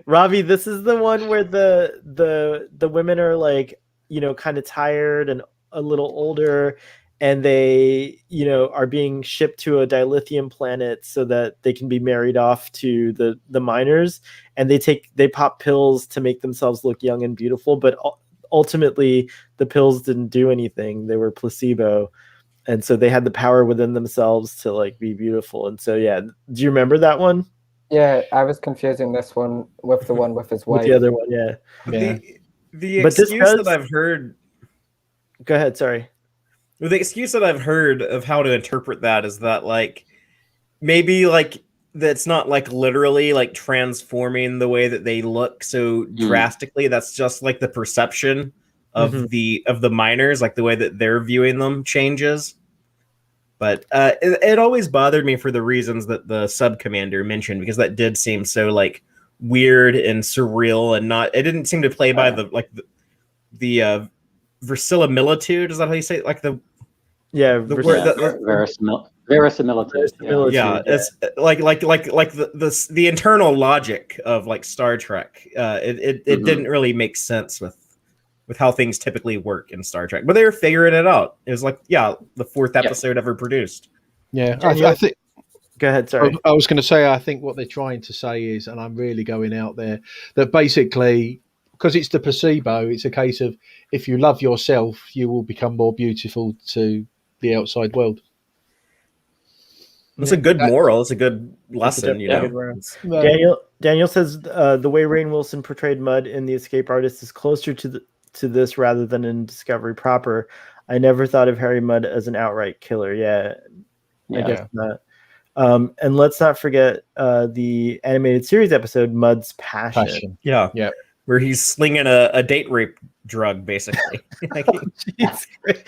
Robbie, this is the one where the women are like, kind of tired and a little older, and they, are being shipped to a dilithium planet so that they can be married off to the miners, and they pop pills to make themselves look young and beautiful, but ultimately the pills didn't do anything. They were placebo. And so they had the power within themselves to like be beautiful. And so, yeah. Do you remember that one? Yeah, I was confusing this one with the one with his wife. With the other one, yeah. The excuse that I've heard... Go ahead, sorry. The excuse that I've heard of how to interpret that is that, like, maybe, like, that's not, like, literally, like, transforming the way that they look so drastically. That's just, like, the perception of the miners, like, the way that they're viewing them changes. But it always bothered me for the reasons that the sub commander mentioned, because that did seem so like weird and surreal, and it didn't seem to play by the verisimilitude. Is that how you say it? Like verisimilitude. Yeah, it's like the internal logic of like Star Trek. It didn't really make sense with how things typically work in Star Trek, but they were figuring it out. It was like, the fourth episode ever produced. Yeah, I think. Go ahead, sorry. I was going to say, I think what they're trying to say is, and I'm really going out there, that basically, because it's the placebo, it's a case of if you love yourself, you will become more beautiful to the outside world. It's a good moral. It's a good lesson, Daniel says the way Rainn Wilson portrayed Mud in The Escape Artist is closer to this rather than in Discovery proper. I never thought of Harry Mudd as an outright killer. I guess not. And let's not forget the animated series episode Mud's Passion. Yeah. Where he's slinging a date rape drug, basically.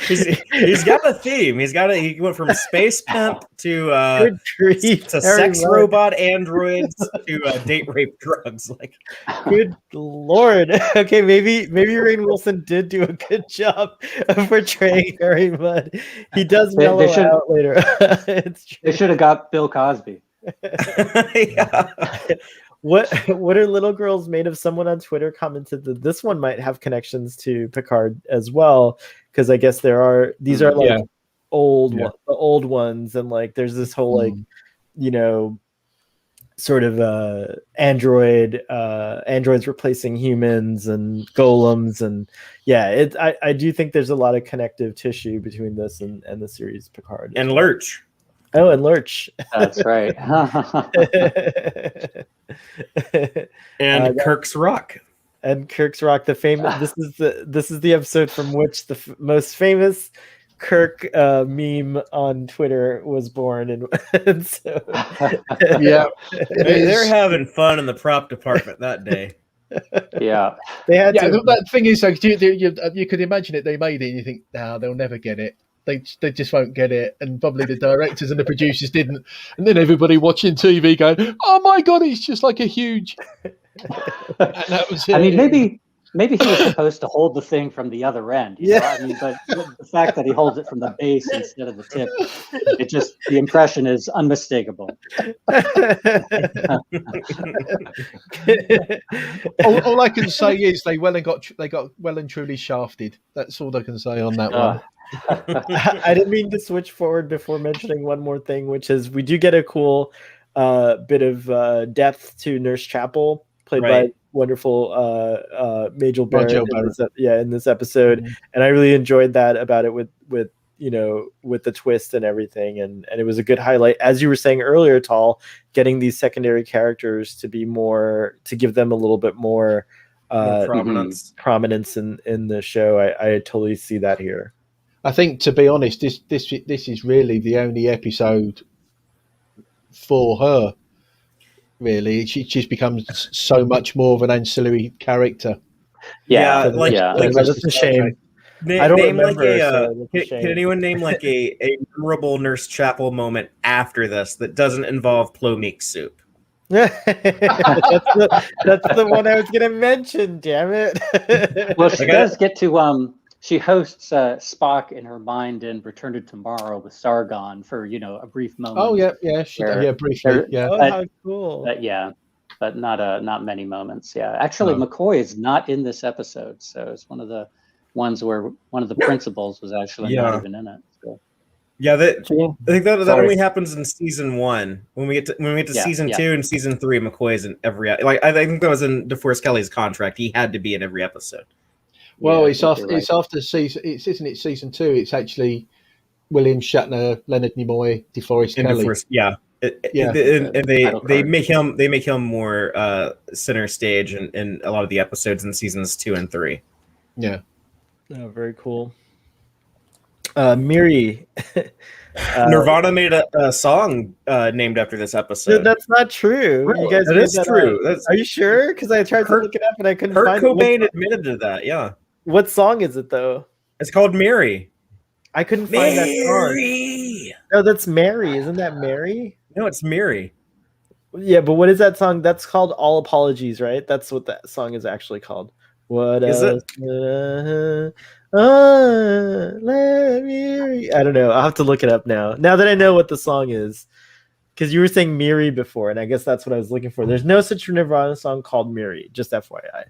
He's got a theme. He went from space pimp to sex robot androids to date rape drugs. Like, good lord. Okay, maybe Rainn Wilson did do a good job of portraying Harry Mudd. He does mellow out later. They should have got Bill Cosby. What are little girls made of? Someone on Twitter commented that this one might have connections to Picard as well, because I guess these are like the old ones, and like there's this whole like sort of androids replacing humans and golems, and I do think there's a lot of connective tissue between this and the series Picard and Lurch. Oh, and Lurch. That's right. And Kirk's Rock. And Kirk's Rock, the famous. This is the episode from which the most famous Kirk meme on Twitter was born, and so they're having fun in the prop department that day. They had to. That thing is, like, you could imagine it. They made it, and you think, they'll never get it. They just won't get it, and probably the directors and the producers didn't, and then everybody watching TV going, "Oh my god, it's just like a huge." And that was it. I mean, maybe he was supposed to hold the thing from the other end. You know? I mean, but the fact that he holds it from the base instead of the tip, the impression is unmistakable. all I can say is they got well and truly shafted. That's all I can say on that one. I didn't mean to switch forward before mentioning one more thing, which is we do get a cool bit of depth to Nurse Chapel, played by wonderful Majel Barrett in this episode, and I really enjoyed that about it with with the twist and everything, and it was a good highlight, as you were saying earlier, Tall, getting these secondary characters to give them a little bit more prominence in the show. I totally see that here. I think, to be honest, this is really the only episode for her. Really, she's become so much more of an ancillary character. That's a shame. I don't remember. Can anyone name like a memorable Nurse Chapel moment after this that doesn't involve Plomeek soup? that's the one I was gonna mention. Damn it! Well, she does get to she hosts Spock in her mind in Return to Tomorrow with Sargon for a brief moment. Oh yeah, briefly. Oh, how cool! But not many moments. Yeah, actually, McCoy is not in this episode, so it's one of the ones where one of the principals was actually not even in it. So. Yeah, I think that only happens in season 1. When we get to season 2 and season 3, McCoy's in every. I think that was in DeForest Kelly's contract. He had to be in every episode. Well, it's after season. Isn't it season 2? It's actually William Shatner, Leonard Nimoy, DeForest Kelly. And they make him more center stage in a lot of the episodes in seasons 2 and 3. Yeah. Oh, very cool. Miri. Nirvana made a song named after this episode. Dude, that's not true. You guys, that is true. Are you sure? Because I tried to look it up and I couldn't find it. Kurt Cobain admitted to that. Yeah. What song is it though? It's called Mary. I couldn't find that song. No, that's Mary. Isn't that Mary? No, it's Mary. Yeah, but what is that song? That's called All Apologies, right? That's what that song is actually called. What is it? I don't know. I'll have to look it up now. Now that I know what the song is. Because you were saying Miri before, and I guess that's what I was looking for. There's no such Nirvana song called Miri, just FYI.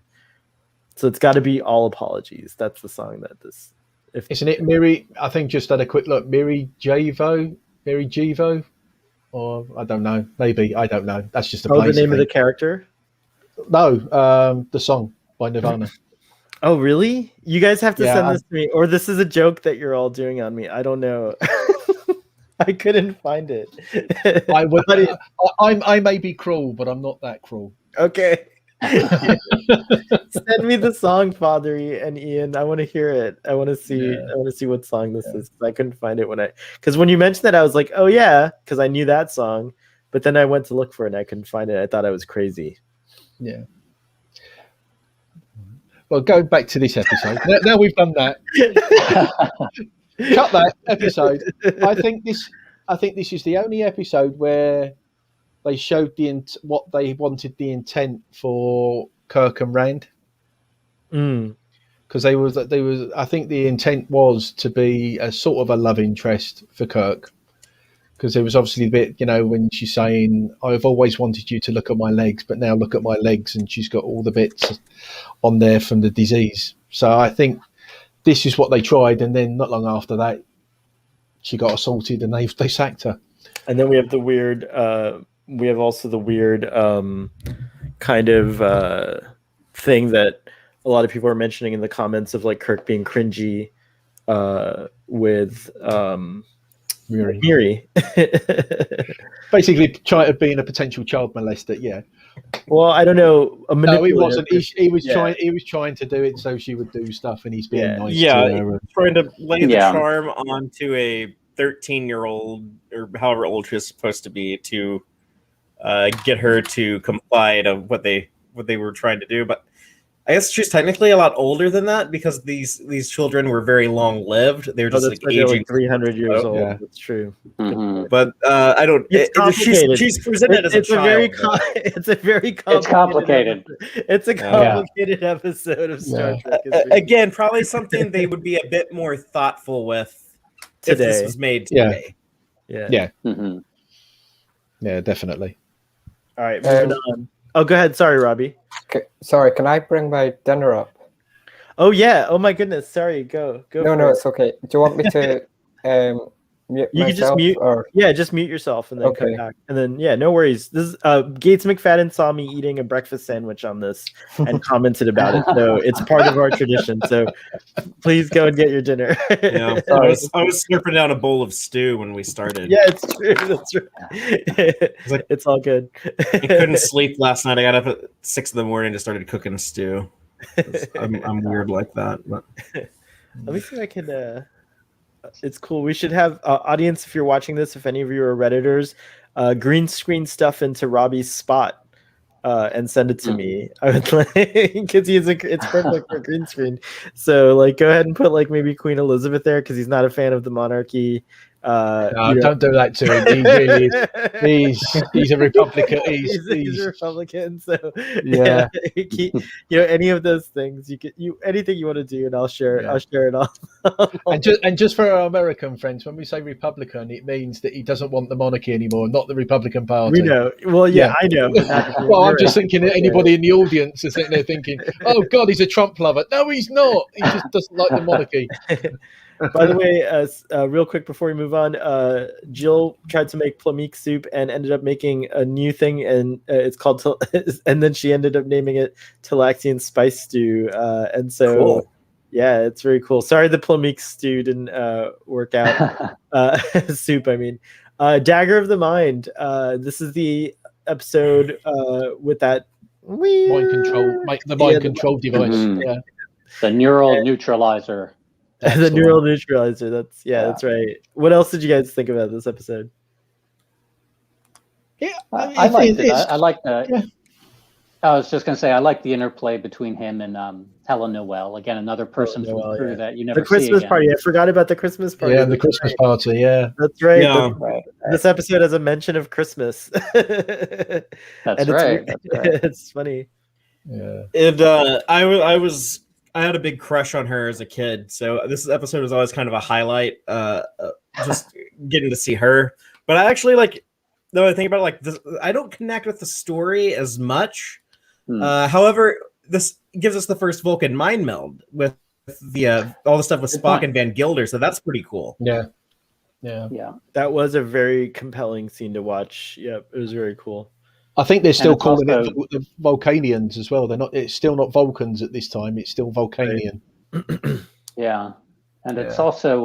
So it's got to be All Apologies. That's the song that this... Isn't it Miri? I think just had a quick look. Miri Jivo? Or I don't know. Maybe. I don't know. That's just a place. The name of the character? No, the song by Nirvana. Oh, really? You guys have to send this to me, or this is a joke that you're all doing on me. I don't know. I couldn't find it. I may be cruel, but I'm not that cruel. Okay. Send me the song, Fathery and Ian. I want to hear it. I want to see. I want to see what song this is. I couldn't find it because when you mentioned that, I was like, oh yeah, because I knew that song. But then I went to look for it and I couldn't find it. I thought I was crazy. Yeah. Well, going back to this episode. now we've done that. Cut that episode. I think this is the only episode where they showed what they wanted the intent for Kirk and Rand. Because they was. I think the intent was to be a sort of a love interest for Kirk. Because there was obviously a bit, when she's saying, I've always wanted you to look at my legs, but now look at my legs, and she's got all the bits on there from the disease. So I think this is what they tried, and then not long after that, she got assaulted, and they sacked her. And then we have the weird, kind of thing that a lot of people are mentioning in the comments of like Kirk being cringy with Miri. Basically, trying to be a potential child molester. Yeah. Well, I don't know. No, he wasn't. He was trying. He was trying to do it so she would do stuff, and he's being nice to her. Trying to lay the charm onto a 13-year-old or however old she's supposed to be to get her to comply to what they were trying to do. But I guess she's technically a lot older than that because these children were very long lived. They were just aging 300 years old. Yeah. That's true. Mm-hmm. But I don't. She's presented as a child. It's a very complicated. It's a complicated episode of Star Trek. Again, probably something they would be a bit more thoughtful with if this was made today. Yeah. Mm-hmm. Yeah, definitely. All right, moving on. Oh, go ahead. Sorry, Robbie. Sorry, can I bring my dinner up? Oh yeah. Oh my goodness. Sorry. Go. No, it's okay. Do you want me to mute You can just myself mute. or Yeah, just mute yourself and then come Okay. back. And then, yeah, no worries. This is Gates McFadden saw me eating a breakfast sandwich on this and commented about it. So it's part of our tradition. So please go and get your dinner. Yeah, Sorry. I was slurping down a bowl of stew when we started. Yeah, it's true. That's right. like- It's all good. I couldn't sleep last night. I got up at 6 in the morning and just started cooking a stew. I'm weird like that. But Let me see if I can. It's cool. We should have audience. If you're watching this, if any of you are Redditors, green screen stuff into Robbie's spot and send it to me. I would like because it's perfect for green screen. So like, go ahead and put like maybe Queen Elizabeth there because he's not a fan of the monarchy. No, don't do that to him. He really is. He's a Republican. He's a Republican. So Yeah. any of those things anything you want to do, and I'll share. Yeah. I'll share it all. And just for our American friends, when we say Republican, it means that he doesn't want the monarchy anymore, not the Republican Party. We know. Well, yeah. I know. But not Well, I'm just thinking that anybody in the audience is sitting there thinking, "Oh God, he's a Trump lover." No, he's not. He just doesn't like the monarchy. By the way, real quick before we move on, Jill tried to make plamique soup and ended up making a new thing, and it's called. And then she ended up naming it Talaxian Spice Stew. And so, Cool. yeah, it's very cool. Sorry, the plamique stew didn't work out. Soup, I mean. Dagger of the Mind. This is the episode with that Mind control, the mind control device. Mhm. Yeah. The neural neutralizer. the neural neutralizer. That's right. What else did you guys think about this episode? Yeah, I liked it. I like the. Yeah. I was just going to say I like the interplay between him and Helen Noel. Again, another person from Noel, the crew yeah. that you never The Christmas see again. party. I forgot about the Christmas party. Yeah, the Christmas party. Yeah. That's right. Yeah. Right. This episode has a mention of Christmas. That's And right. That's right. It's funny. Yeah. And I had a big crush on her as a kid, so this episode was always kind of a highlight. Just getting to see her, but I actually though I think about it, like this, I don't connect with the story as much. However, this gives us the first Vulcan mind meld with the all the stuff with Good Spock point. and Van Gilder, so that's pretty cool. Yeah. Yeah. Yeah. That was a very compelling scene to watch. Yep, it was very cool. I think they're still it's calling also- it the Vulcanians as well. They're not. It's still not Vulcans at this time. It's still Vulcanian. Yeah, and it's Yeah. also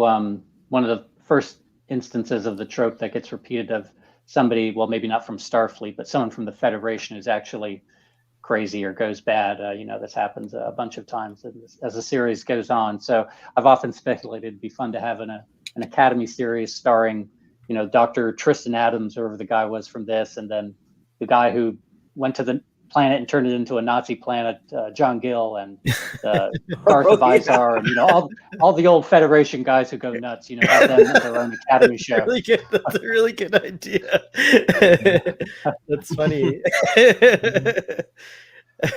one of the first instances of the trope that gets repeated of somebody, well, maybe not from Starfleet, but someone from the Federation who's actually crazy or goes bad. This happens a bunch of times as the series goes on. So I've often speculated it'd be fun to have an Academy series starring, Dr. Tristan Adams, or whoever the guy was from this, and then the guy who went to the planet and turned it into a Nazi planet, John Gill, and Darth of Izar, and all the old Federation guys who go nuts. Have them in their own Academy show. Really good. That's a really good idea. That's funny.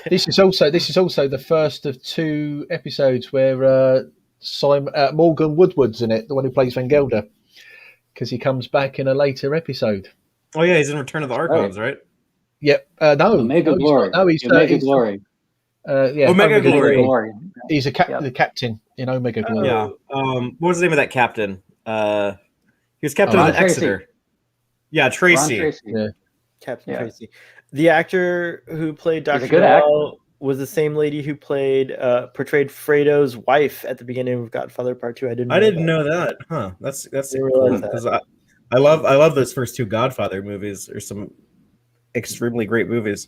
This is also the first of two episodes where Morgan Woodward's in it, the one who plays Van Gelder, because he comes back in a later episode. Oh yeah, he's in Return of the Archons, right? Yep. No. Omega no, Glory. No, he's Omega Glory. Yeah, Omega Glory. Glory. He's Yep. the captain in Omega Glory. Yeah. What was the name of that captain? He was captain of Ron the Tracy. Exeter. Yeah, Tracy. Ron Tracy. Yeah. Captain Yeah. Tracy. The actor who played He's a Dr. good Noel was the same lady who portrayed Fredo's wife at the beginning of Godfather Part 2. I didn't know that. Huh. That's Didn't cool realize that. because I love those first two Godfather movies. There's some extremely great movies.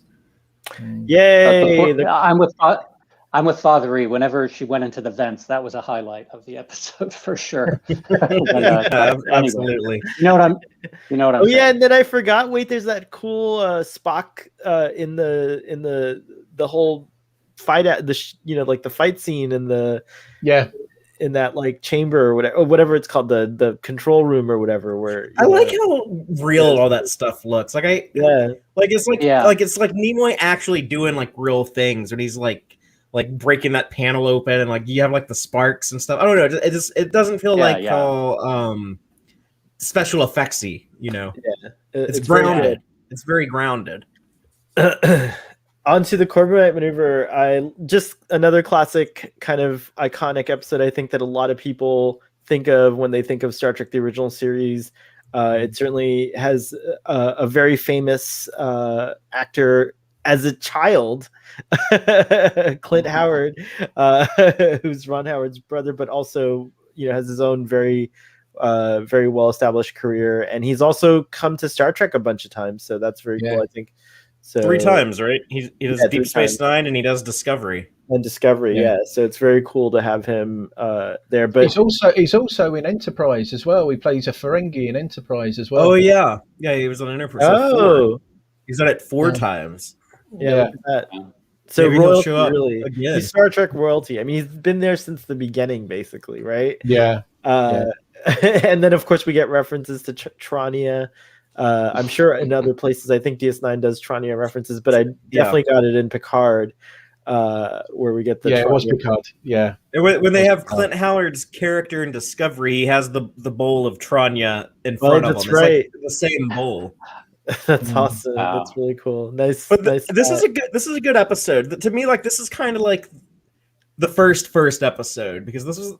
Yay! I'm with Fathery. Whenever she went into the vents, that was a highlight of the episode for sure. Anyway, Absolutely. you know what I'm Oh yeah, saying? and then I forgot. Wait, there's that cool Spock in the whole fight at like the fight scene in that like chamber or whatever it's called, the control room or whatever. Where I like how real all that stuff looks. It's like Nimoy actually doing like real things, and he's like breaking that panel open, and like you have like the sparks and stuff. I don't know. It doesn't feel all special effectsy. It's grounded. It's very grounded. Onto the Corbomite maneuver. Just another classic kind of iconic episode. I think that a lot of people think of when they think of Star Trek: The Original Series. It certainly has a very famous actor as a child, Clint Howard, who's Ron Howard's brother, but also has his own very very well established career, and he's also come to Star Trek a bunch of times, so that's very cool. I think so. 3 times, right? He does Yeah, Deep Space Nine, and he does Discovery. And Discovery, yeah. So it's very cool to have him there. But he's also in Enterprise as well. He plays a Ferengi in Enterprise as well. Oh yeah, he was on Enterprise. Oh, he's done it 4 times. Yeah. So maybe royalty, he'll show up really. again. He's Star Trek royalty. I mean, he's been there since the beginning, basically, right? Yeah. And then, of course, we get references to Trania. I'm sure in other places. I think DS9 does Trania references, but I definitely got it in Picard. Where we get the it was Picard. Yeah, when they have Clint Howard's character in Discovery, he has the bowl of Trania in front of him. That's right. It's like the same bowl. That's awesome. Wow. That's really cool. Nice. But nice this is a good episode. To me, like this is kind of like the first episode, because this is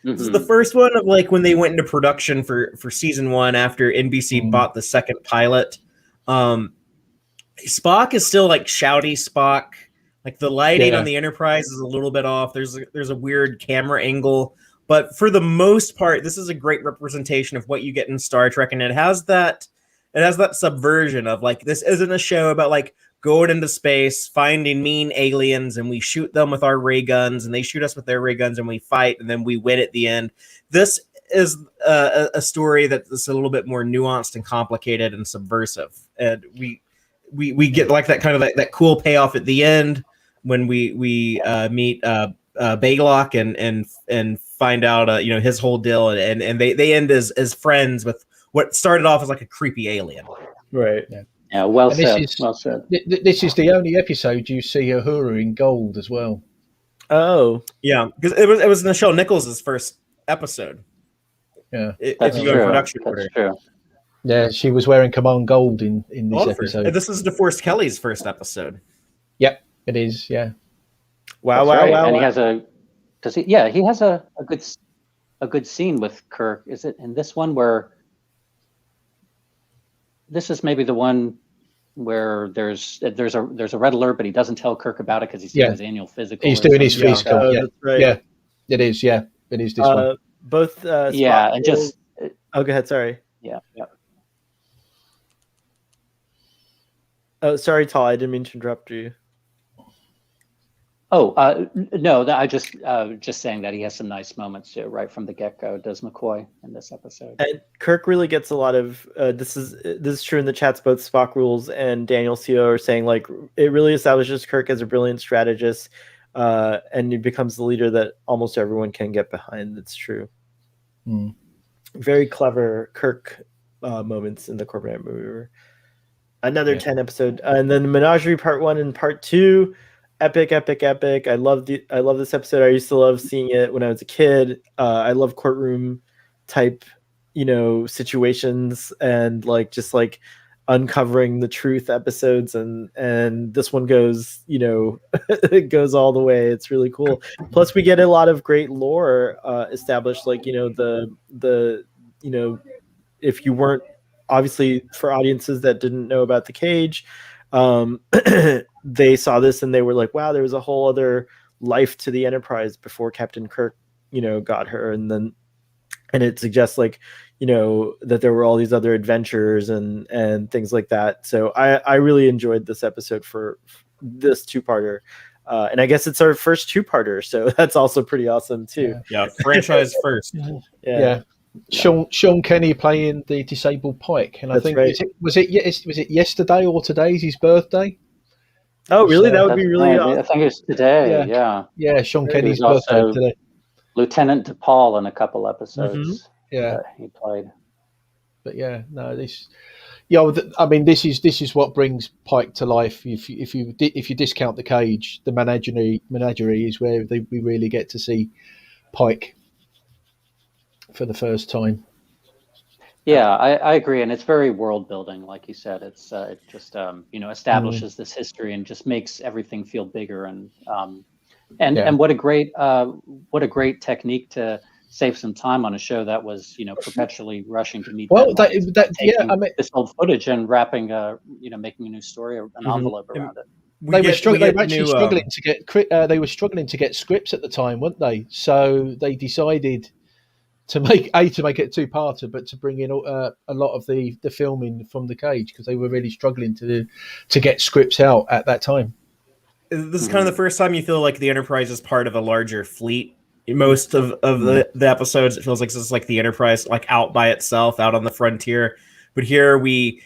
the first one of like when they went into production for season 1 after NBC bought the second pilot. Spock is still like shouty Spock. Like the lighting on the Enterprise is a little bit off. There's a weird camera angle, but for the most part, this is a great representation of what you get in Star Trek, and it has that subversion of like, this isn't a show about like going into space, finding mean aliens, and we shoot them with our ray guns, and they shoot us with their ray guns, and we fight, and then we win at the end. This is a story that's a little bit more nuanced and complicated and subversive, and we get like that kind of that cool payoff at the end when we meet Baylock and find out his whole deal, and they end as friends with what started off as like a creepy alien. Right. Yeah. Well said. Well said. This is the only episode you see Uhura in gold as well. Oh. Yeah, because it was Nichelle Nichols' first episode. Yeah. If you go in production order. That's true. Yeah, she was wearing Command Gold in this episode. And this is DeForest Kelly's first episode. Yep, it is. Yeah. Wow! And he has he has a good scene with Kirk. Is it in this one where this is maybe the one where there's a red alert, but he doesn't tell Kirk about it because he's doing his annual physical. He's doing his physical. That's right. Yeah, it is. Yeah, it is this one. Both. And just. Oh, go ahead. Sorry. Yeah. Oh, sorry, Tal. I didn't mean to interrupt you. Oh, no, I just saying that he has some nice moments too, right from the get-go, does McCoy in this episode. And Kirk really gets a lot of this is true in the chats. Both Spock Rules and Daniel CO are saying like it really establishes Kirk as a brilliant strategist, and he becomes the leader that almost everyone can get behind. That's true. Very clever Kirk moments in the Corbett movie. Another 10 episode, and then Menagerie Part 1 and Part 2. Epic. I love this episode. I used to love seeing it when I was a kid. I love courtroom type, situations and like just like uncovering the truth episodes. And this one goes, it goes all the way. It's really cool. Plus, we get a lot of great lore established. Like the if you weren't obviously for audiences that didn't know about the cage. They saw this and they were like, wow, there was a whole other life to the Enterprise before Captain Kirk, got her. And it suggests like, that there were all these other adventures and things like that. So I really enjoyed this episode for this 2-parter. And I guess it's our first 2-parter. So that's also pretty awesome too. Yeah. Franchise first. Yeah. Sean Kenny playing the disabled Pike, and I think was it yesterday or today's his birthday? Oh, really? That would be really awesome. I think it's today. Yeah. Sean Kenny's birthday today. Lieutenant DePaul in a couple episodes. He played. But this is what brings Pike to life. If you discount the cage, the menagerie is where we really get to see Pike for the first time. Yeah, I agree, and it's very world building, like you said. It's it just establishes this history and just makes everything feel bigger, and what a great technique to save some time on a show that was, perpetually rushing to meet Well, deadlines, I mean, this old footage and wrapping, making a new story or an envelope around it. They were actually struggling to get. They were struggling to get scripts at the time, weren't they? So they decided to make it two-parter, but to bring in a lot of the filming from the cage, because they were really struggling to get scripts out at that time. This is kind of the first time you feel like the Enterprise is part of a larger fleet. Most of the episodes, it feels like this is like the Enterprise, like out by itself, out on the frontier. But here we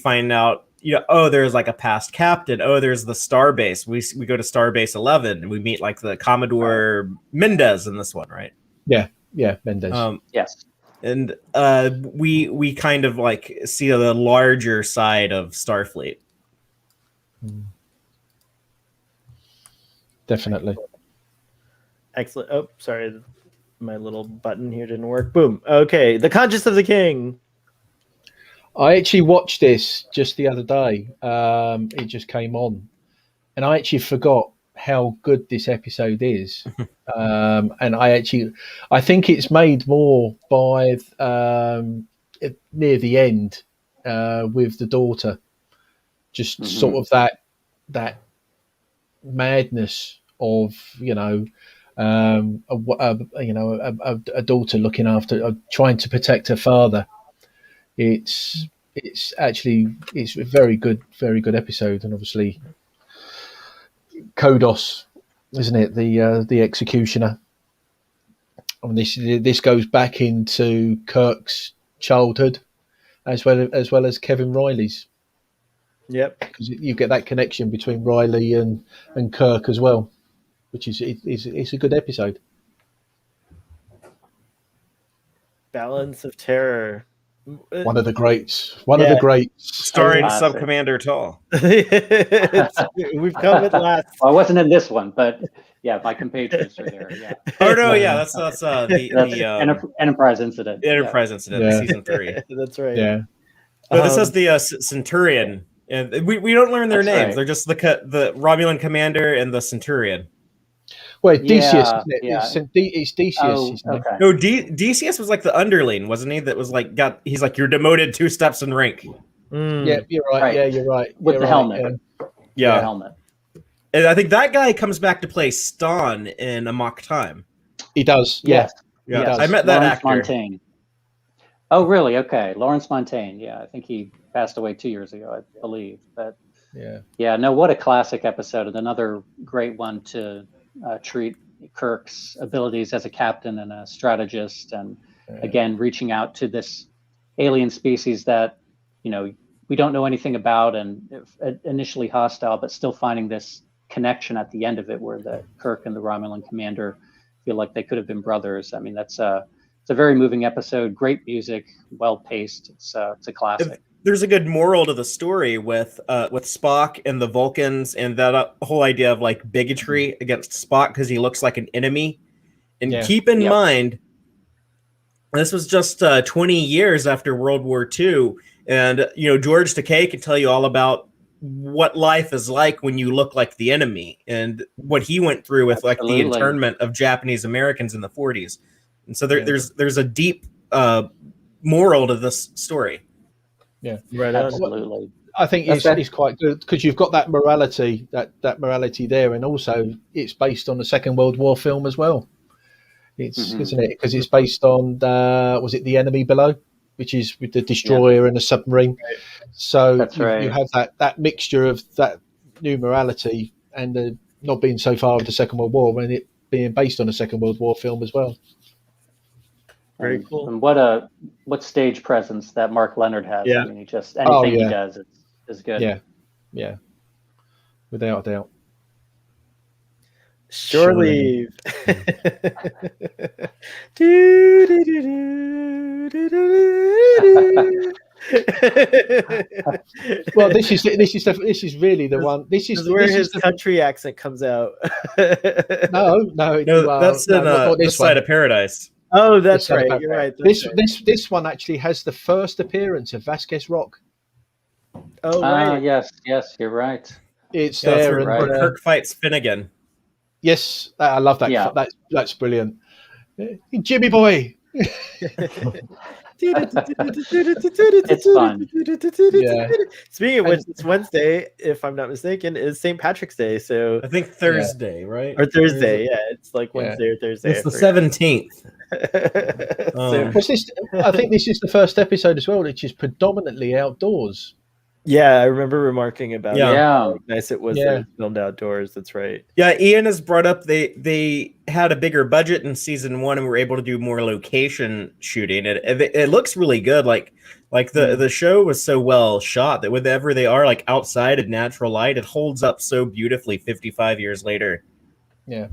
find out, there's like a past captain. Oh, there's the Starbase. We go to Starbase 11 and we meet like the Commodore Mendez in this one, right? Yeah, Mendez. Yes. And we kind of like see the larger side of Starfleet. Definitely. Excellent. Oh, sorry. My little button here didn't work. Boom. Okay. The Conscience of the King. I actually watched this just the other day. It just came on. And I actually forgot how good this episode is. And I think it's made more by near the end with the daughter. Just sort of that madness of a daughter looking after, trying to protect her father. It's a very good episode, and obviously Kodos, isn't it, the executioner? And this goes back into Kirk's childhood as well as Kevin Riley's. Yep. Because you get that connection between Riley and Kirk as well, which is a good episode. Balance of Terror. One of the greats. Starring Subcommander Tall. We've come at last. Well, I wasn't in this one, but yeah, my compatriots are there. Yeah. Oh no, yeah, that's the Enterprise incident. Enterprise incident, season 3. That's right. Yeah. But this is the Centurion, and we don't learn their names. Right. They're just the Romulan commander and the Centurion. Well, Decius, isn't it? Yeah. It's Decius. Oh, isn't it? okay. No, Decius was like the underling, wasn't he? That was like he's like, you're demoted 2 steps in rank. Yeah, you're right. Right. Yeah, you're right. With You're the right, helmet. Yeah. The helmet. And I think that guy comes back to play Ston in Amok Time. He does. Yes. Yeah, Yes. I met that Lawrence actor. Montaigne. Oh, really? Okay, Lawrence Montaigne. Yeah, I think he passed away 2 years ago, I believe. But yeah, no, what a classic episode, and another great one to treat Kirk's abilities as a captain and a strategist, and again reaching out to this alien species that we don't know anything about, and initially hostile, but still finding this connection at the end of it, where the Kirk and the Romulan commander feel like they could have been brothers. I mean, it's a very moving episode. Great music, well paced. It's a classic. There's a good moral to the story with Spock and the Vulcans, and that whole idea of like bigotry against Spock because he looks like an enemy. And keep in mind, this was just 20 years after World War II, and George Takei can tell you all about what life is like when you look like the enemy, and what he went through with like the internment of Japanese Americans in the 40s. And so there's a deep moral to this story. Yeah, right. Absolutely. I think it's quite good because you've got that morality, that morality there, and also it's based on the Second World War film as well. It's isn't it? Because it's based on was it The Enemy Below, which is with the destroyer and the submarine. So you have that mixture of that new morality and not being so far of the Second World War, when it being based on a Second World War film as well. Very cool. And what stage presence that Mark Leonard has. Yeah. I mean, he just anything he does is good. Yeah, without a doubt. Shore Leave. Well, this is really the one. This is where his country accent comes out. No, that's in this side of Paradise. Oh, that's right. You're right. This one actually has the first appearance of Vasquez Rock. Oh, right. Yes, you're right. It's there, where Kirk fights Finnegan. Yes, I love that. Yeah. That's brilliant. Jimmy boy. It's fun. Yeah. Speaking of which, it's Wednesday, if I'm not mistaken, is St. Patrick's Day. So I think Thursday, right? or Thursday, yeah, it's like Yeah. Wednesday or Thursday. It's the 17th. So, Was this? I think this is the first episode as well, which is predominantly outdoors. yeah, I remember remarking about Yeah. how nice it was that Yeah. it was filmed outdoors. That's right. Yeah, Ian has brought up they had a bigger budget in season 1 and were able to do more location shooting. It looks really good. Like the show was so well shot that whenever they are like outside in natural light, it holds up so beautifully 55 years later. Yeah.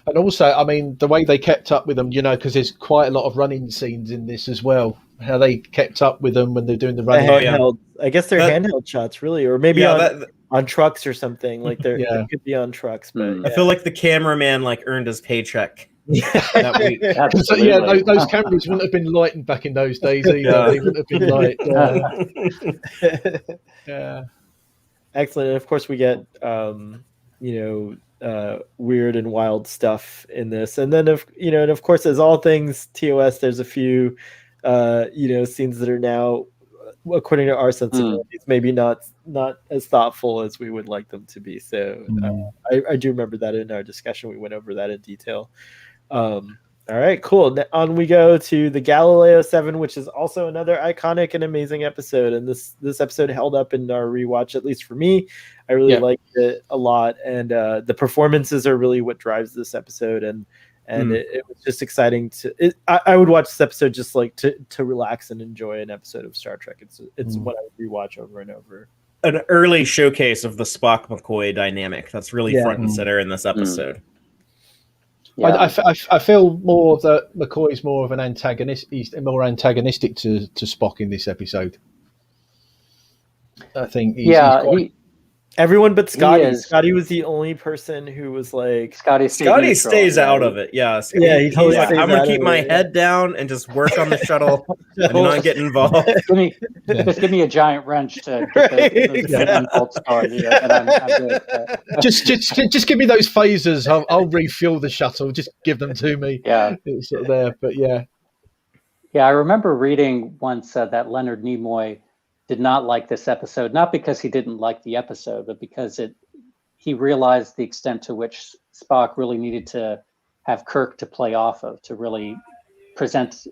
And also, I mean, the way they kept up with them, because there's quite a lot of running scenes in this as well. How they kept up with them when they're doing the The running. handheld, I guess they're handheld shots, really, or maybe on trucks or something. Like they could be on trucks, but I feel like the cameraman like earned his paycheck that week. So, yeah, those cameras wouldn't have been lightened back in those days either. Yeah. They wouldn't have been light. Yeah. Excellent. And of course, we get weird and wild stuff in this, and then and of course, as all things TOS, there's a few scenes that are now, according to our sensibilities, maybe not as thoughtful as we would like them to be. So I do remember that in our discussion, we went over that in detail. All right, cool. On we go to the Galileo 7, which is also another iconic and amazing episode. And this episode held up in our rewatch, at least for me. I really liked it a lot, and the performances are really what drives this episode. And it was just exciting I would watch this episode just like to relax and enjoy an episode of Star Trek. It's what I would rewatch over and over. An early showcase of the Spock McCoy dynamic that's really front and center in this episode. Yeah. I feel more that McCoy's more of an antagonist. He's more antagonistic to Spock in this episode. I think. Everyone but Scotty. Scotty was the only person who was like. Scotty stays out of it. Yeah. He totally like, I'm gonna keep my head down and just work on the shuttle and not get involved. Just give me a giant wrench to get the unfold started, and I'm good. Just give me those phasers. I'll refuel the shuttle. Just give them to me. Yeah, it's sort of there. But yeah. I remember reading once that Leonard Nimoy did not like this episode, not because he didn't like the episode, but because he realized the extent to which Spock really needed to have Kirk to play off of, to really present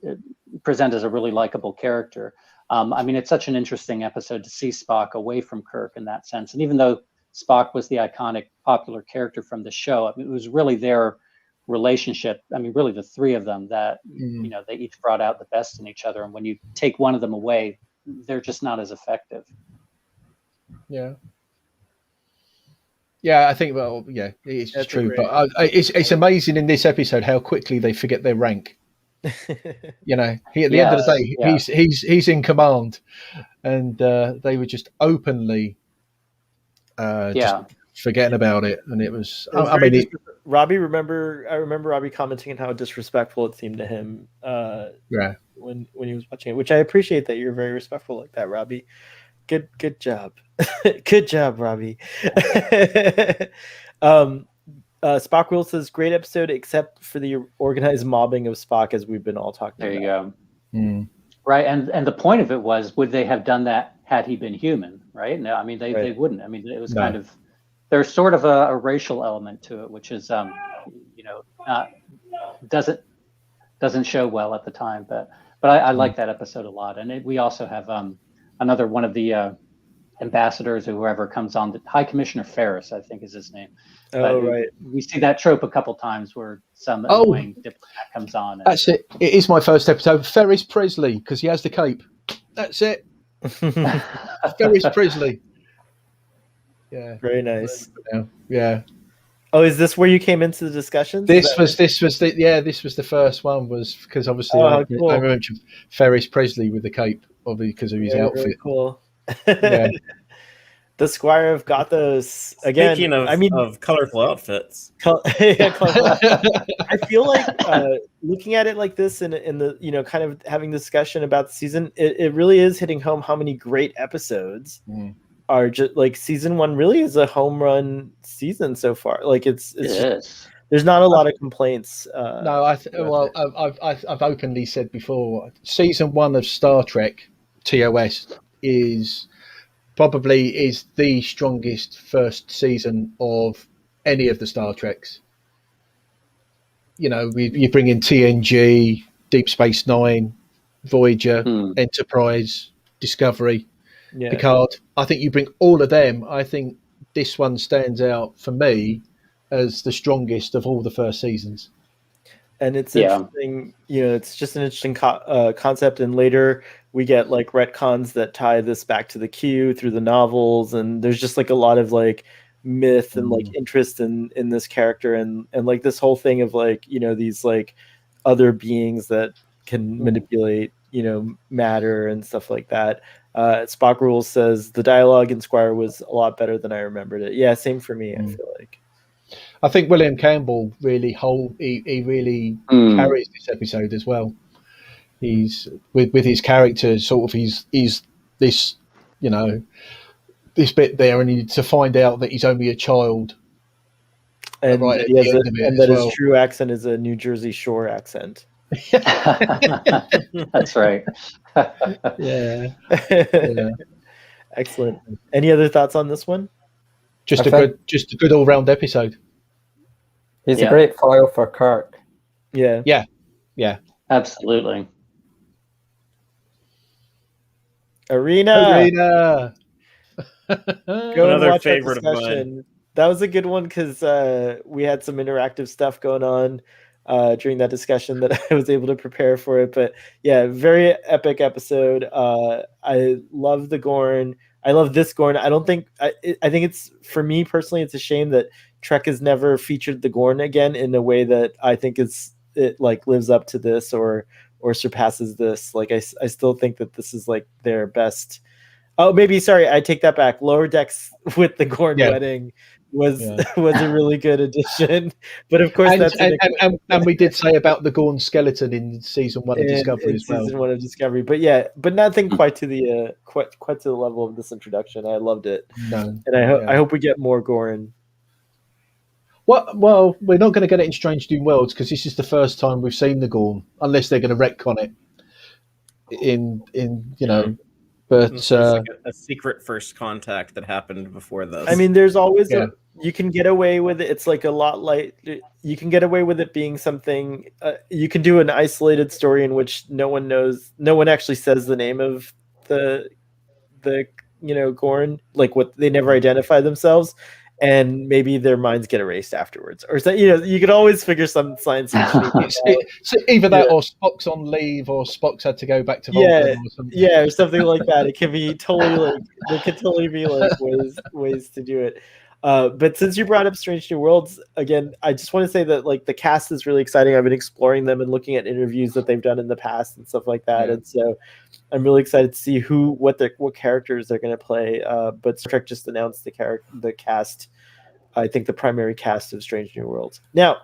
as a really likable character. I mean, it's such an interesting episode to see Spock away from Kirk in that sense. And even though Spock was the iconic popular character from the show, I mean, it was really their relationship. I mean, really the three of them that, they each brought out the best in each other. And when you take one of them away, they're just not as effective. Yeah, I think. Well, yeah, it's That's true. But it's amazing in this episode how quickly they forget their rank. He at the end of the day, he's in command, and they were just openly just forgetting about it, and it was. Robbie, I remember Robbie commenting on how disrespectful it seemed to him. When he was watching it, which I appreciate that you're very respectful like that, Robbie. Good job. Good job, Robbie. Spock Will says, great episode, except for the organized mobbing of Spock, as we've been all talking about. There you go. Right, and the point of it was, would they have done that had he been human, right? No, I mean, they wouldn't. I mean, it was kind of, there's sort of a racial element to it, which is, doesn't show well at the time, but I like that episode a lot. And we also have another one of the ambassadors or whoever comes on, the High Commissioner Ferris, I think is his name. Right. We see that trope a couple times where some annoying diplomat comes on. That's it. It is my first episode. Ferris Presley, because he has the cape. That's it. Ferris Presley. Yeah. Very nice. Yeah. Oh, is this where you came into the discussion? This was the first one, was because obviously I mentioned Ferris Presley with the cape, obviously because of his outfit. Very cool. Yeah. The Squire of Gothos again. Speaking of colorful outfits, I feel like looking at it like this, and in the kind of having discussion about the season, it really is hitting home how many great episodes are just like season one really is a home run season so far. Like it's there's not a lot of complaints. No, about I've openly said before, season 1 of Star Trek TOS is the strongest first season of any of the Star Treks. You know, you bring in TNG, Deep Space Nine, Voyager, Enterprise, Discovery, Yeah. Picard. I think you bring all of them. I think this one stands out for me as the strongest of all the first seasons. And it's interesting, you know, it's just an interesting concept. And later we get like retcons that tie this back to the Q through the novels, and there's just like a lot of like myth and like interest in this character, and like this whole thing of like, you know, these like other beings that can manipulate, you know, matter and stuff like that. Spock Rules says the dialogue in Squire was a lot better than I remembered it. Yeah, same for me. I feel like. I think William Campbell really carries this episode as well. He's with his character, sort of he's this, you know, this bit there, and to find out that he's only a child, and right at he the has end of it, and as that well. his true accent is a New Jersey Shore accent. That's right. Yeah. Excellent. Any other thoughts on this one? Just a good all round episode. He's a great foil for Kirk. Yeah. Absolutely. Arena. Go Another and watch favorite our of discussion. mine. That was a good one because we had some interactive stuff going on during that discussion that I was able to prepare for it. But yeah, very epic episode. I love the Gorn. I love this Gorn. I think it's, for me personally, it's a shame that Trek has never featured the Gorn again in a way that I think it like lives up to this or surpasses this. Like I still think that this is like their best. Oh, maybe, sorry, I take that back. Lower Decks with the Gorn wedding was a really good addition. But of course, and we did say about the Gorn skeleton in season 1 of Discovery as well. Season 1 of Discovery, but nothing quite to the quite to the level of this introduction. I loved it. No, and I hope we get more Gorn. Well, we're not going to get it in Strange New Worlds because this is the first time we've seen the Gorn, unless they're going to retcon it. In you know. But it's like a secret first contact that happened before this. I mean, there's always you can get away with it. It's like a lot like you can get away with it being something. You can do an isolated story in which no one actually says the name of the Gorn, like what they never identify themselves, and maybe their minds get erased afterwards, or so, you could always figure some science fiction. So either that, or Spock's on leave, or Spock's had to go back to Vulcan, or something. or something like that. It can be totally like there could totally be like ways to do it. But since you brought up Strange New Worlds again, I just want to say that like the cast is really exciting. I've been exploring them and looking at interviews that they've done in the past and stuff like that, and so I'm really excited to see what characters they're going to play. But Star Trek just announced the cast. I think the primary cast of Strange New Worlds. Now,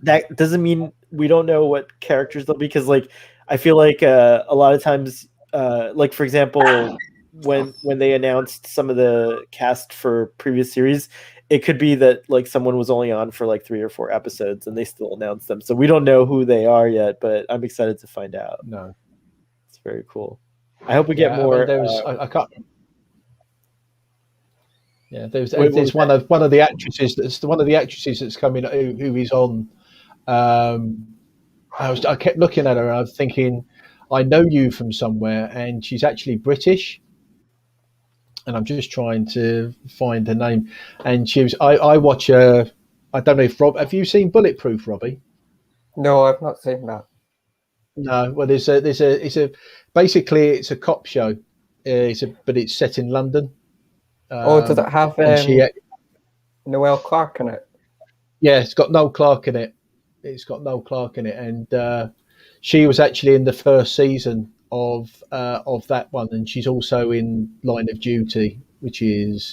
that doesn't mean we don't know what characters they'll be, because like I feel like a lot of times, like for example, when they announced some of the cast for previous series, it could be that like someone was only on for like 3 or 4 episodes and they still announced them. So we don't know who they are yet, but I'm excited to find out. No. It's very cool. I hope we get more. I can't. Yeah, there's one of the actresses that's coming who is on. I kept looking at her and I was thinking, I know you from somewhere, and she's actually British. And I'm just trying to find her name. And she was. I watch her. I don't know if Rob. Have you seen Bulletproof, Robbie? No, I've not seen that. No. Well, basically it's a cop show. But it's set in London. Does it have Noel Clarke in it? Yeah, it's got Noel Clarke in it. And she was actually in the first season of that one, and she's also in Line of Duty, it's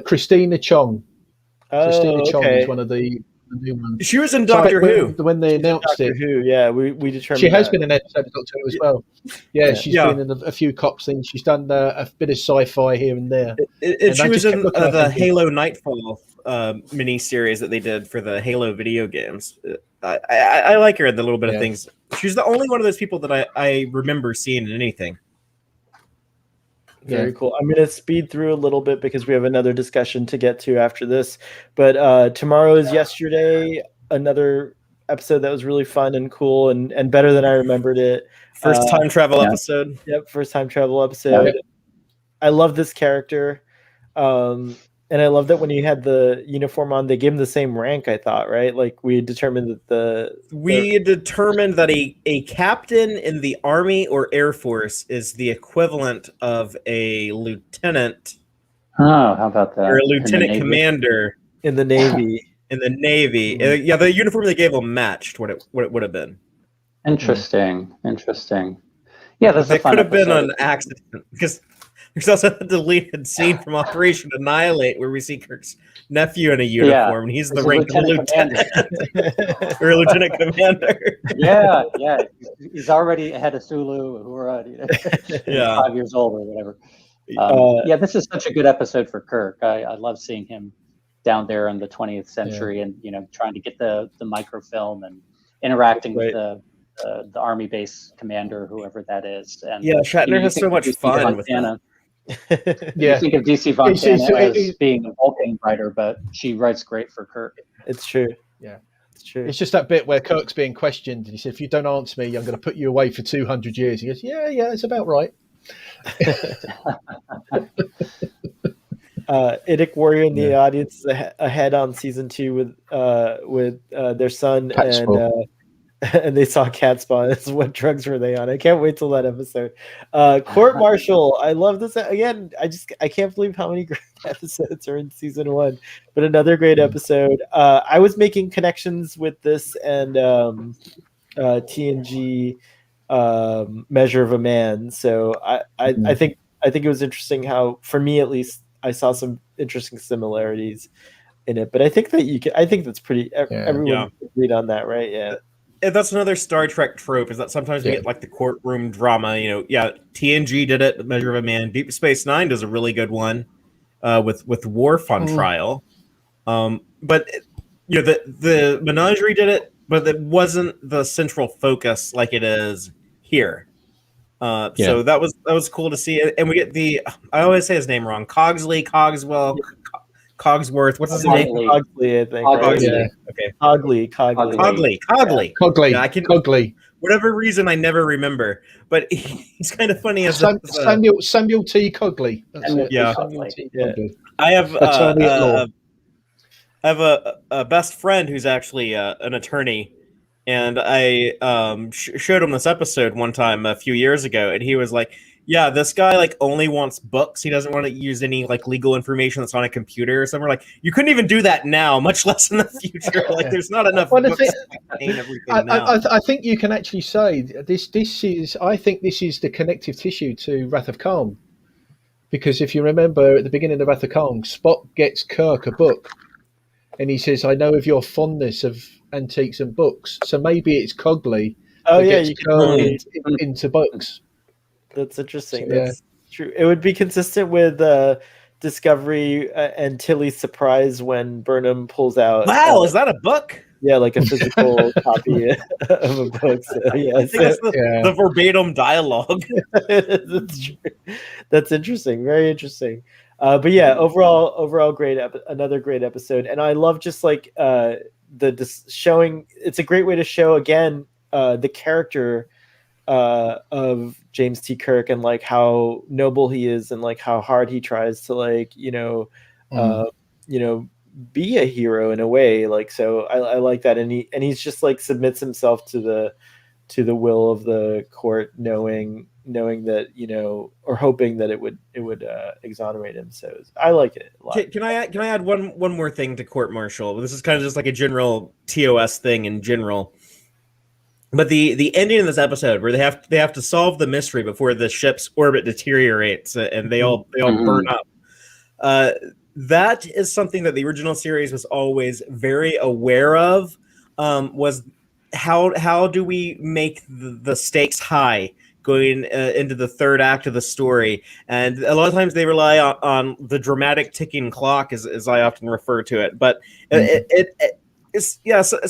Christina Chong. Christina Chong is one of the new ones. She was in Doctor Who when they announced Doctor Who. Yeah, we determined she has been in an episode of Doctor Who as well. Yeah, she's been in a few cops things. She's done a bit of sci-fi here and there. And she was in the Halo Nightfall mini series that they did for the Halo video games. I like her in the little bit of things. She's the only one of those people that I remember seeing in anything. Very cool. I'm going to speed through a little bit because we have another discussion to get to after this. But tomorrow is yesterday, another episode that was really fun and cool and better than I remembered it. First time travel episode. Yep, first time travel episode. Yeah. I love this character. And I love that when he had the uniform on, they gave him the same rank, I thought, right? Like we determined that determined that a captain in the Army or Air Force is the equivalent of a lieutenant. Oh, how about that? Or a lieutenant commander in the Navy. In the Navy. Yeah, the uniform they gave him matched what it would have been. Interesting. Yeah, that's a fun could have been episode. an accident because there's also a deleted scene from Operation Annihilate where we see Kirk's nephew in a uniform, and he's the rank of lieutenant or lieutenant commander. Yeah. He's already ahead of Sulu, Uhura, 5 years old or whatever. Yeah, this is such a good episode for Kirk. I love seeing him down there in the 20th century, and trying to get the microfilm and interacting with the Army base commander, whoever that is. And Shatner has so much fun with that. You think of DC Fontana as being a Vulcan writer, but she writes great for Kirk. It's true. Yeah, it's true. It's just that bit where Kirk's being questioned, and he said, "If you don't answer me, I'm going to put you away for 200 years." He goes, "Yeah, it's about right." Idic Warrior in the audience is ahead on season 2 with their son and they saw cat spawn. What drugs were they on? I can't wait till that episode. Court Martial, I love this again. I can't believe how many great episodes are in season 1, but another great episode. I was making connections with this and TNG Measure of a Man, so I think it was interesting how, for me at least, I saw some interesting similarities in it. But I think that's pretty. Everyone agreed on that, right? Yeah. And that's another Star Trek trope, is that sometimes we get like the courtroom drama. TNG did it, Measure of a Man. Deep Space Nine does a really good one with Worf on trial. But the Menagerie did it, but it wasn't the central focus like it is here. So that was cool to see. And we get I always say his name wrong. Cogswell. Cogsworth. What's his name? Cogley, I think. Cogley. Right? Okay. Cogley. Cogley. Yeah, Cogley. Whatever reason, I never remember. But he's kind of funny as Samuel T. Cogley. Samuel T. Cogley. I have a best friend who's actually an attorney, and I showed him this episode one time a few years ago, and he was like, "Yeah, this guy only wants books. He doesn't want to use any legal information that's on a computer or somewhere. You couldn't even do that now, much less in the future. There's not enough books to contain everything now." I think you can actually say this is. I think this is the connective tissue to Wrath of Khan, because if you remember at the beginning of Wrath of Khan, Spock gets Kirk a book, and he says, "I know of your fondness of antiques and books." So maybe it's Cogley. You can into books. That's interesting. That's true. It would be consistent with Discovery and Tilly's surprise when Burnham pulls out. Wow, is that a book? Yeah, like a physical copy of a book. So, I think that's the verbatim dialogue. That's true. That's interesting. Very interesting. But yeah, overall great. Another great episode, and I love just showing. It's a great way to show again the character of James T. Kirk and how noble he is and how hard he tries to be a hero in a way. So I like that, and he's just submits himself to the will of the court, knowing that or hoping that it would exonerate him. So I like it a lot. Can I add one more thing to court martial? This is kind of just a general TOS thing in general. But the ending of this episode, where they have to solve the mystery before the ship's orbit deteriorates and they all burn up, that is something that the original series was always very aware of. Was how do we make the stakes high? going into the third act of the story. And a lot of times they rely on the dramatic ticking clock, as I often refer to it. But it's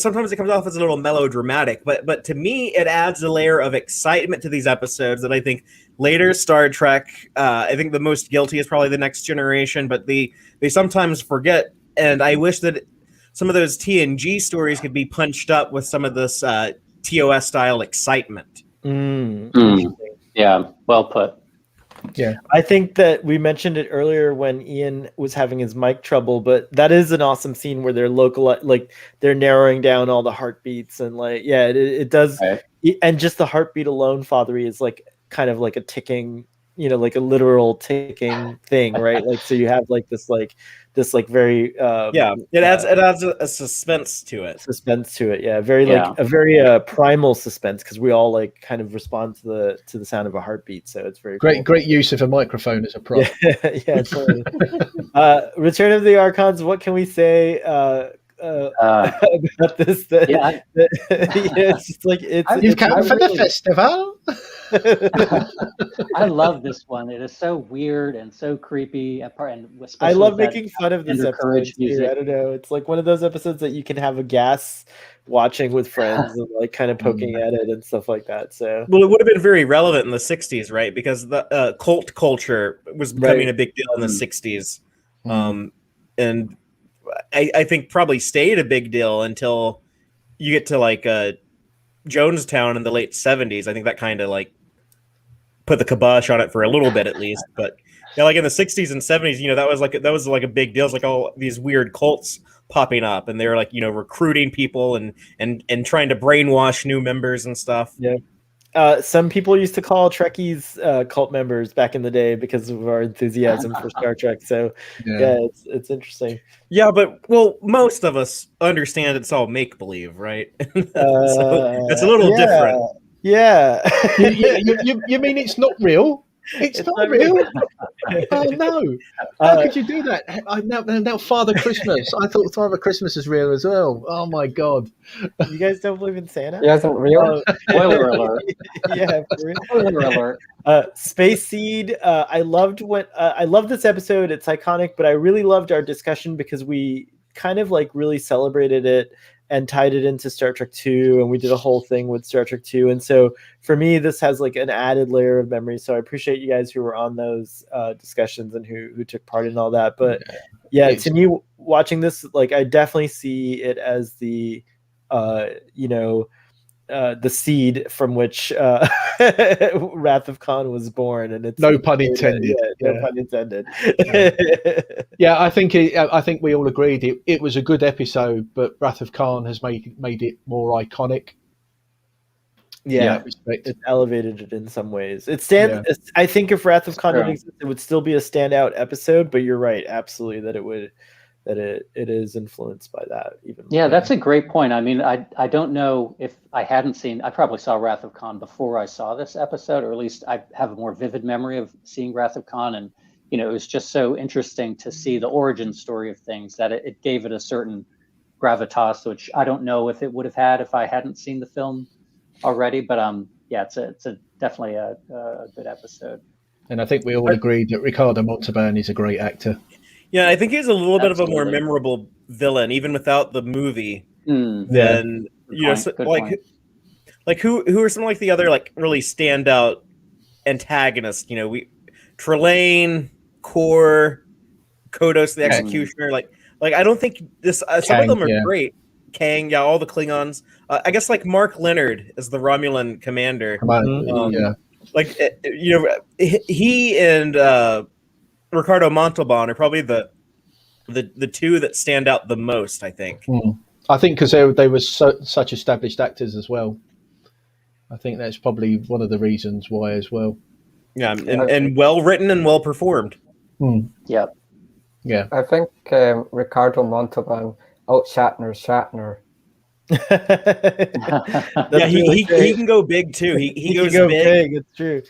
sometimes it comes off as a little melodramatic, but to me it adds a layer of excitement to these episodes that I think later Star Trek, I think the most guilty is probably The Next Generation, but they sometimes forget. And I wish that some of those TNG stories could be punched up with some of this TOS style excitement. Yeah, well put. Yeah, I think that we mentioned it earlier when Ian was having his mic trouble, but that is an awesome scene where they're they're narrowing down all the heartbeats, and it does. Right. And just the heartbeat alone, Fathery, is like kind of like a ticking, like a literal ticking thing, right? Like, so you have like this very it adds a suspense to it. A very primal suspense, because we all like kind of respond to the sound of a heartbeat. So it's very great cool. great use of a microphone as a prop. Yeah, totally. Return of the Archons. What can we say about this? It's just like You've come for the festival. I love this one. It is so weird and so creepy. And I love making fun of this episode music. I don't know. It's like one of those episodes that you can have a gas watching with friends and like kind of poking at it and stuff like that. So, well, it would have been very relevant in the 60s, right? Because the cult culture was becoming a big deal in the 60s. And I think probably stayed a big deal until you get to like Jonestown in the late 70s. I think that kind of like put the kibosh on it for a little bit at least. But yeah, like in the 60s and 70s, that was like a big deal. It's like all these weird cults popping up, and they're like recruiting people and trying to brainwash new members and stuff. Yeah. Some people used to call Trekkies cult members back in the day because of our enthusiasm for Star Trek. So it's interesting. Yeah, but most of us understand it's all make believe, right? So it's a little different. Yeah. You mean it's not real? It's not real. Oh no! How could you do that? Now Father Christmas. I thought Father Christmas is real as well. Oh my God! You guys don't believe in Santa? He isn't real. Spoiler alert! Yeah, for real. Spoiler alert! Space Seed. I love this episode. It's iconic, but I really loved our discussion because we kind of like really celebrated it and tied it into Star Trek 2, and we did a whole thing with Star Trek 2. And so for me, this has like an added layer of memory. So I appreciate you guys who were on those discussions and who took part in all that. But yeah, to me, watching this, like I definitely see it as the seed from which Wrath of Khan was born, and it's no pun intended. No pun intended. Yeah, I think we all agreed it was a good episode, but Wrath of Khan has made it more iconic. Yeah, it elevated it in some ways. It stands. Yeah. I think if Wrath of Khan didn't exist, it would still be a standout episode. But you're right, absolutely, that it would. That it is influenced by that even. Yeah, that's a great point. I mean, I don't know if I hadn't seen. I probably saw Wrath of Khan before I saw this episode, or at least I have a more vivid memory of seeing Wrath of Khan, and it was just so interesting to see the origin story of things that it gave it a certain gravitas, which I don't know if it would have had if I hadn't seen the film already. But yeah, it's definitely a good episode. And I think we all agreed that Ricardo Montalban is a great actor. Yeah, I think he's a little bit of a more memorable villain, even without the movie. Than like who are some like the other like really standout antagonists? Trelane, Kor, Kodos the Executioner. Like I don't think this. Some of them are great. Kang, all the Klingons. I guess like Mark Leonard as the Romulan commander. He and. Ricardo Montalban are probably the two that stand out the most, I think. I think because they were such established actors as well. I think that's probably one of the reasons why as well. Yeah, and well written and well performed. Yeah. Yeah. I think Ricardo Montalban out-Shatner's Shatner. Yeah, he can go big too. He goes big. It's true.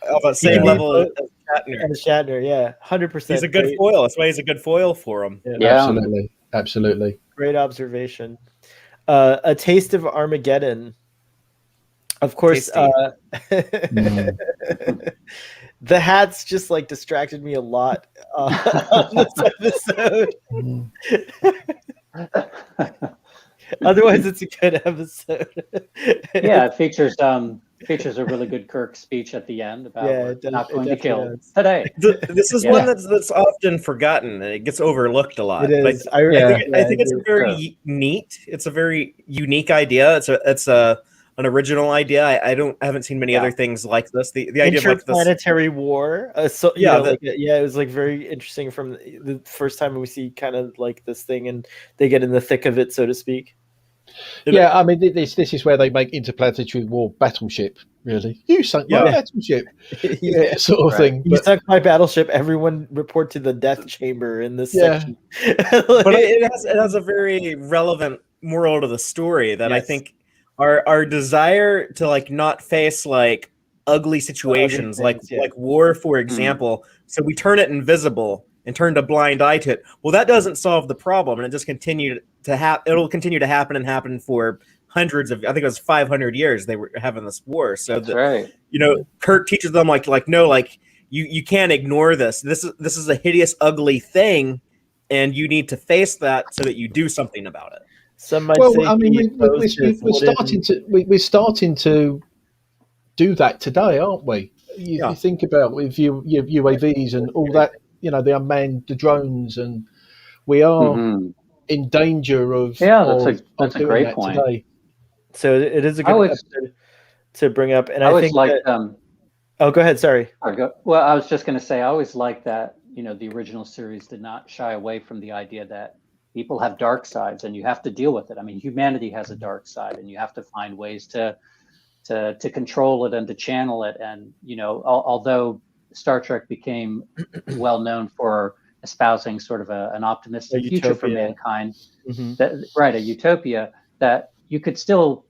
Of the same level as Shatner. And Shatner, yeah, 100%. He's a good foil. That's why he's a good foil for him. Yeah. Absolutely. Great observation. A Taste of Armageddon. Of course, Tasty. the hats just like distracted me a lot on this episode. Otherwise, it's a good episode. Yeah, it features a really good Kirk speech at the end about Yeah, we're it does- not it going to definitely kill does. today. This is Yeah. one that's often forgotten and it gets overlooked a lot. It But is. I think it's agree. a very neat. It's a very unique idea. It's an original idea. I haven't seen many other things like this. The idea of like this. Interplanetary war. So you Yeah, know, it was like very interesting from the first time we see kind of like this thing, and they get in the thick of it, so to speak. Yeah, I mean, this is where they make interplanetary war battleship. Really, you sunk my battleship, sort of thing. You sunk my battleship. Everyone report to the death chamber in this section. But it has a very relevant moral to the story that I think our desire to like not face like ugly situations like war, for example, so we turn it invisible and turned a blind eye to it. Well, that doesn't solve the problem, and it just continued to happen. It'll continue to happen and happen for hundreds of, I think it was 500 years they were having this war. So that's right. You know, Kirk teaches them like no, like you can't ignore this. This is a hideous, ugly thing, and you need to face that so that you do something about it. Some might say, I mean, we're starting to do that today, aren't we? You think about with your UAVs and all that. You know, the unmanned, the drones, and we are in danger of. That's a great point. Today. So it is a good episode to bring up, and I think like. Oh, go ahead. Sorry. Well, I was just going to say, I always like that. You know, the original series did not shy away from the idea that people have dark sides, and you have to deal with it. I mean, humanity has a dark side, and you have to find ways to control it and to channel it. And you know, although Star Trek became well known for espousing sort of an optimistic future for mankind, a utopia, that you could still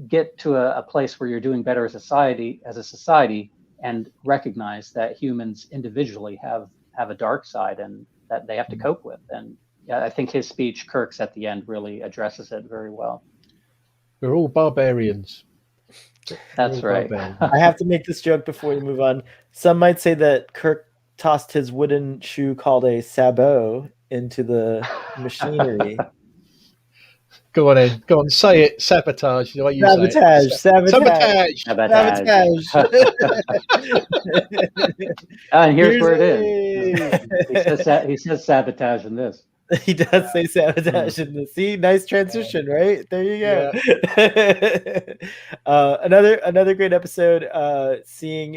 get to a place where you're doing better as a society, and recognize that humans individually have a dark side and that they have to cope with. And yeah, I think his speech, Kirk's at the end, really addresses it very well. We're all barbarians. That's right. I have to make this joke before we move on. Some might say that Kirk tossed his wooden shoe called a sabot into the machinery. Go on, Ed. Go on, say it. Sabotage. The way you sabotage. Sabotage. Sabotage. And here's where it is. He says sabotage in this. He does say sabotage in this. See, nice transition, right? There you go. Yeah. Another great episode. Seeing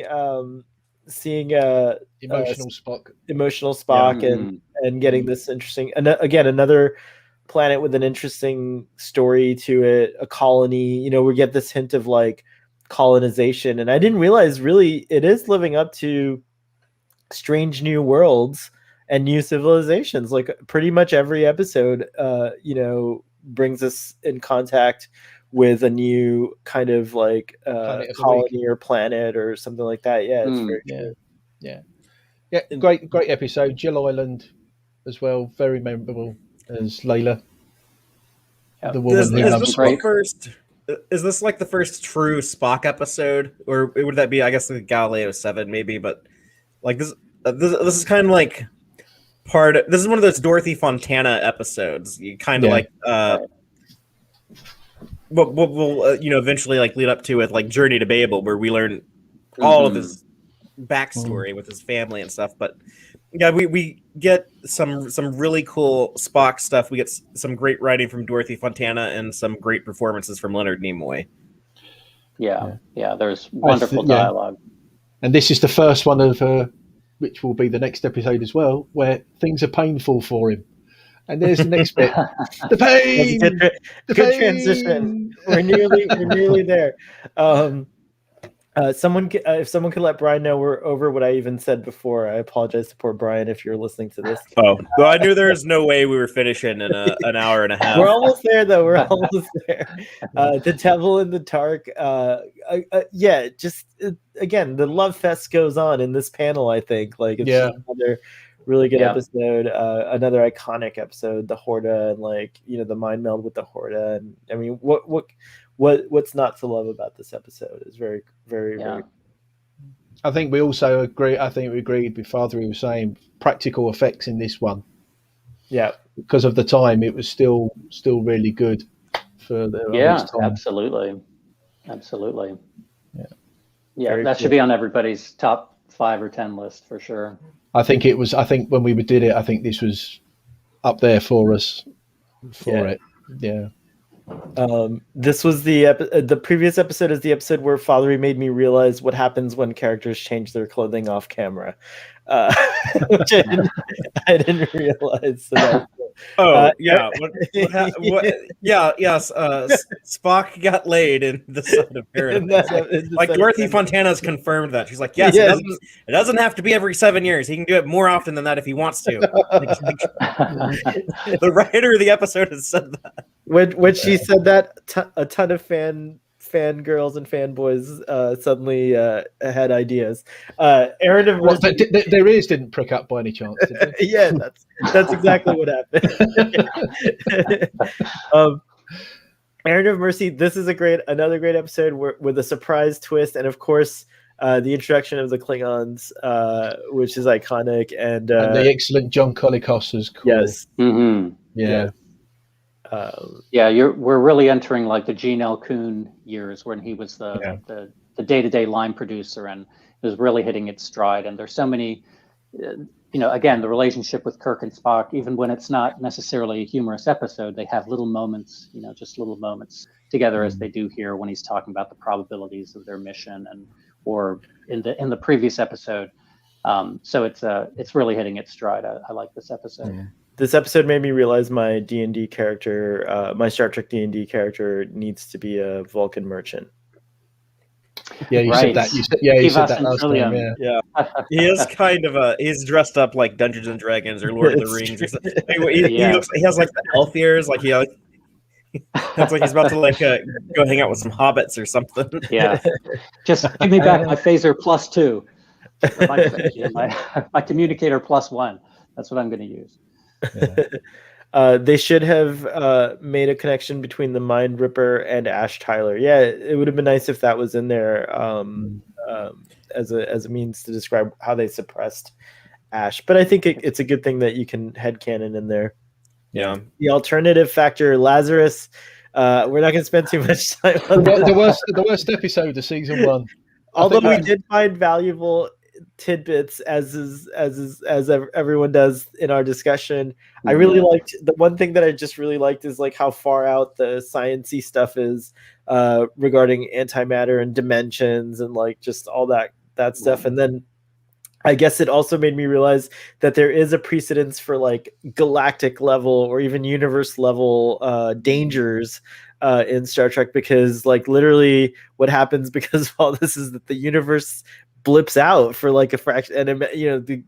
emotional Spock, and getting this interesting. And again, another planet with an interesting story to it, a colony. You know, we get this hint of like colonization, and I didn't realize really it is living up to Strange New Worlds and new civilizations. Like pretty much every episode, you know, brings us in contact with a new kind of like colony or planet or something like that. Yeah, it's very true. Yeah. Great episode. Jill Island as well, very memorable as Layla. The woman is this like the first true Spock episode, or would that be, I guess, the Galileo 7 maybe? But like this is kind of like this is one of those Dorothy Fontana episodes. You kind of like we'll you know, eventually like lead up to with like Journey to Babel, where we learn all of his backstory with his family and stuff. But yeah, we get some really cool Spock stuff. We get some great writing from Dorothy Fontana and some great performances from Leonard Nimoy. Yeah. There's wonderful dialogue. And this is the first one of which will be the next episode as well, where things are painful for him. And there's the next bit. The pain. Good transition. We're nearly there. If someone could let Brian know we're over what I even said before. I apologize to poor Brian if you're listening to this. Oh, well, I knew there was no way we were finishing in an hour and a half. We're almost there, though. We're almost there. The Devil in the Dark. Again, the love fest goes on in this panel. I think like it's just another Really good Yeah. episode. Another iconic episode, the Horda, and like the mind meld with the Horda. And I mean, what's not to love about this episode is very, very, Yeah. very. I think we also agree. I think we agreed with Father. He was saying practical effects in this one. Yeah. Because of the time, it was still really good for the Yeah, time. absolutely. Yeah, Very that should be on everybody's top 5 or 10 list for sure. I think it was. I think when we did it, I think this was up there for us. It. Yeah. This was the previous episode is the episode where Fathery made me realize what happens when characters change their clothing off camera, which I didn't realize. So that was, yeah. Yes. Spock got laid in the Son of Paradise. Like Dorothy Fontana's confirmed that. She's like, yes, it doesn't have to be every 7 years. He can do it more often than that if he wants to. The writer of the episode has said that. When she said that, a ton of fangirls and fanboys suddenly had ideas. Aaron of Mercy, their ears didn't prick up by any chance, did they? Yeah, that's exactly what happened. Aaron of Mercy, this is another great episode with a surprise twist, and of course the introduction of the Klingons, which is iconic, and the excellent John Colicos is cool. Yes. Mm-hmm. Yeah. We're really entering like the Gene L. Kuhn years when he was the day-to-day line producer, and it was really hitting its stride. And there's so many, again, the relationship with Kirk and Spock, even when it's not necessarily a humorous episode, they have little moments, just little moments together, as they do here when he's talking about the probabilities of their mission, or in the previous episode. So it's really hitting its stride. I like this episode. Yeah. This episode made me realize my D&D character, my Star Trek D&D character, needs to be a Vulcan merchant. Yeah, you said that. You said that last time. Yeah. He is kind of he's dressed up like Dungeons and Dragons or Lord of the Rings or something. He has like the elf ears, like it's like he's about to go hang out with some hobbits or something. Yeah, just give me back my phaser +2, my communicator +1. That's what I'm going to use. Yeah. They should have made a connection between the Mind Ripper and Ash Tyler. Yeah, it would have been nice if that was in there as a means to describe how they suppressed Ash. But I think it's a good thing that you can headcanon in there. Yeah. The alternative factor, Lazarus. We're not going to spend too much time on that. The worst episode of season 1. Although we did find valuable tidbits as everyone does in our discussion. I really liked the one thing that I just really liked is like how far out the science-y stuff is regarding antimatter and dimensions and like just all that stuff. And then I guess it also made me realize that there is a precedence for like galactic level or even universe level dangers in Star Trek, because like literally what happens because of all this is that the universe blips out for like a fraction, and the